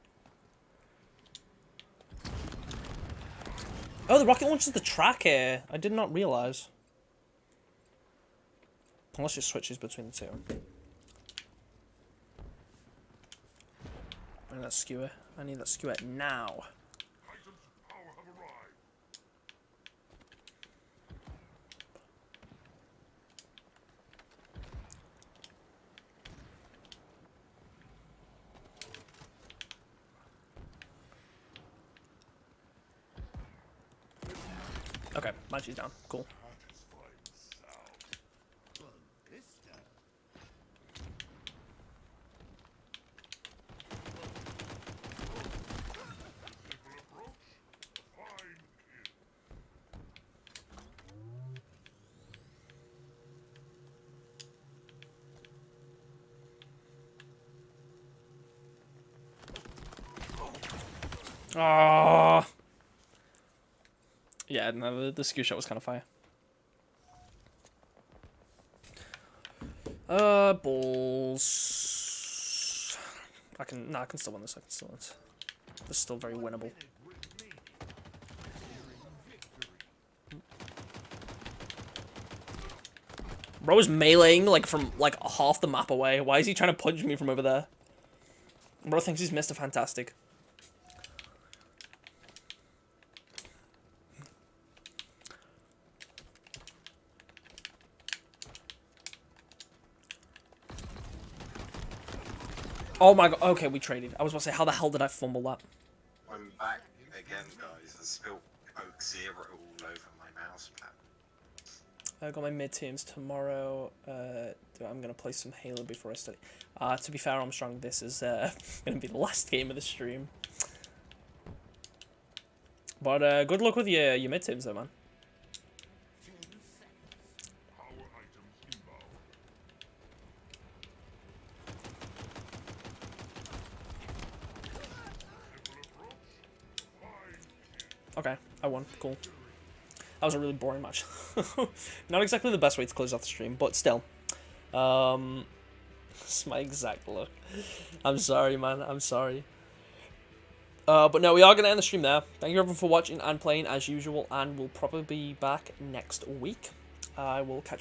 Oh, the rocket launches the track here. I did not realise. Unless it switches between the two. I need that skewer. I need that skewer now. Okay, banshee's down. Cool. Ah. Yeah, no, the skewer shot was kind of fire. Balls. I can still win this. I can still win this. This is still very winnable. Bro is meleeing like from like half the map away. Why is he trying to punch me from over there? Bro thinks he's Mr. Fantastic. Oh my god. Okay, we traded. I was about to say, how the hell did I fumble that?
I'm back again, guys. I spilled Oak Zero all over my mouse pad.
I got my mid-teams tomorrow. I'm going to play some Halo before I study. To be fair, Armstrong, this is going to be the last game of the stream. But good luck with your mid-teams though, man. Okay, I won. Cool. That was a really boring match. Not exactly the best way to close off the stream, but still. It's my exact look. I'm sorry, man. I'm sorry. But no, we are going to end the stream there. Thank you everyone for watching and playing as usual, and we'll probably be back next week. I will catch you.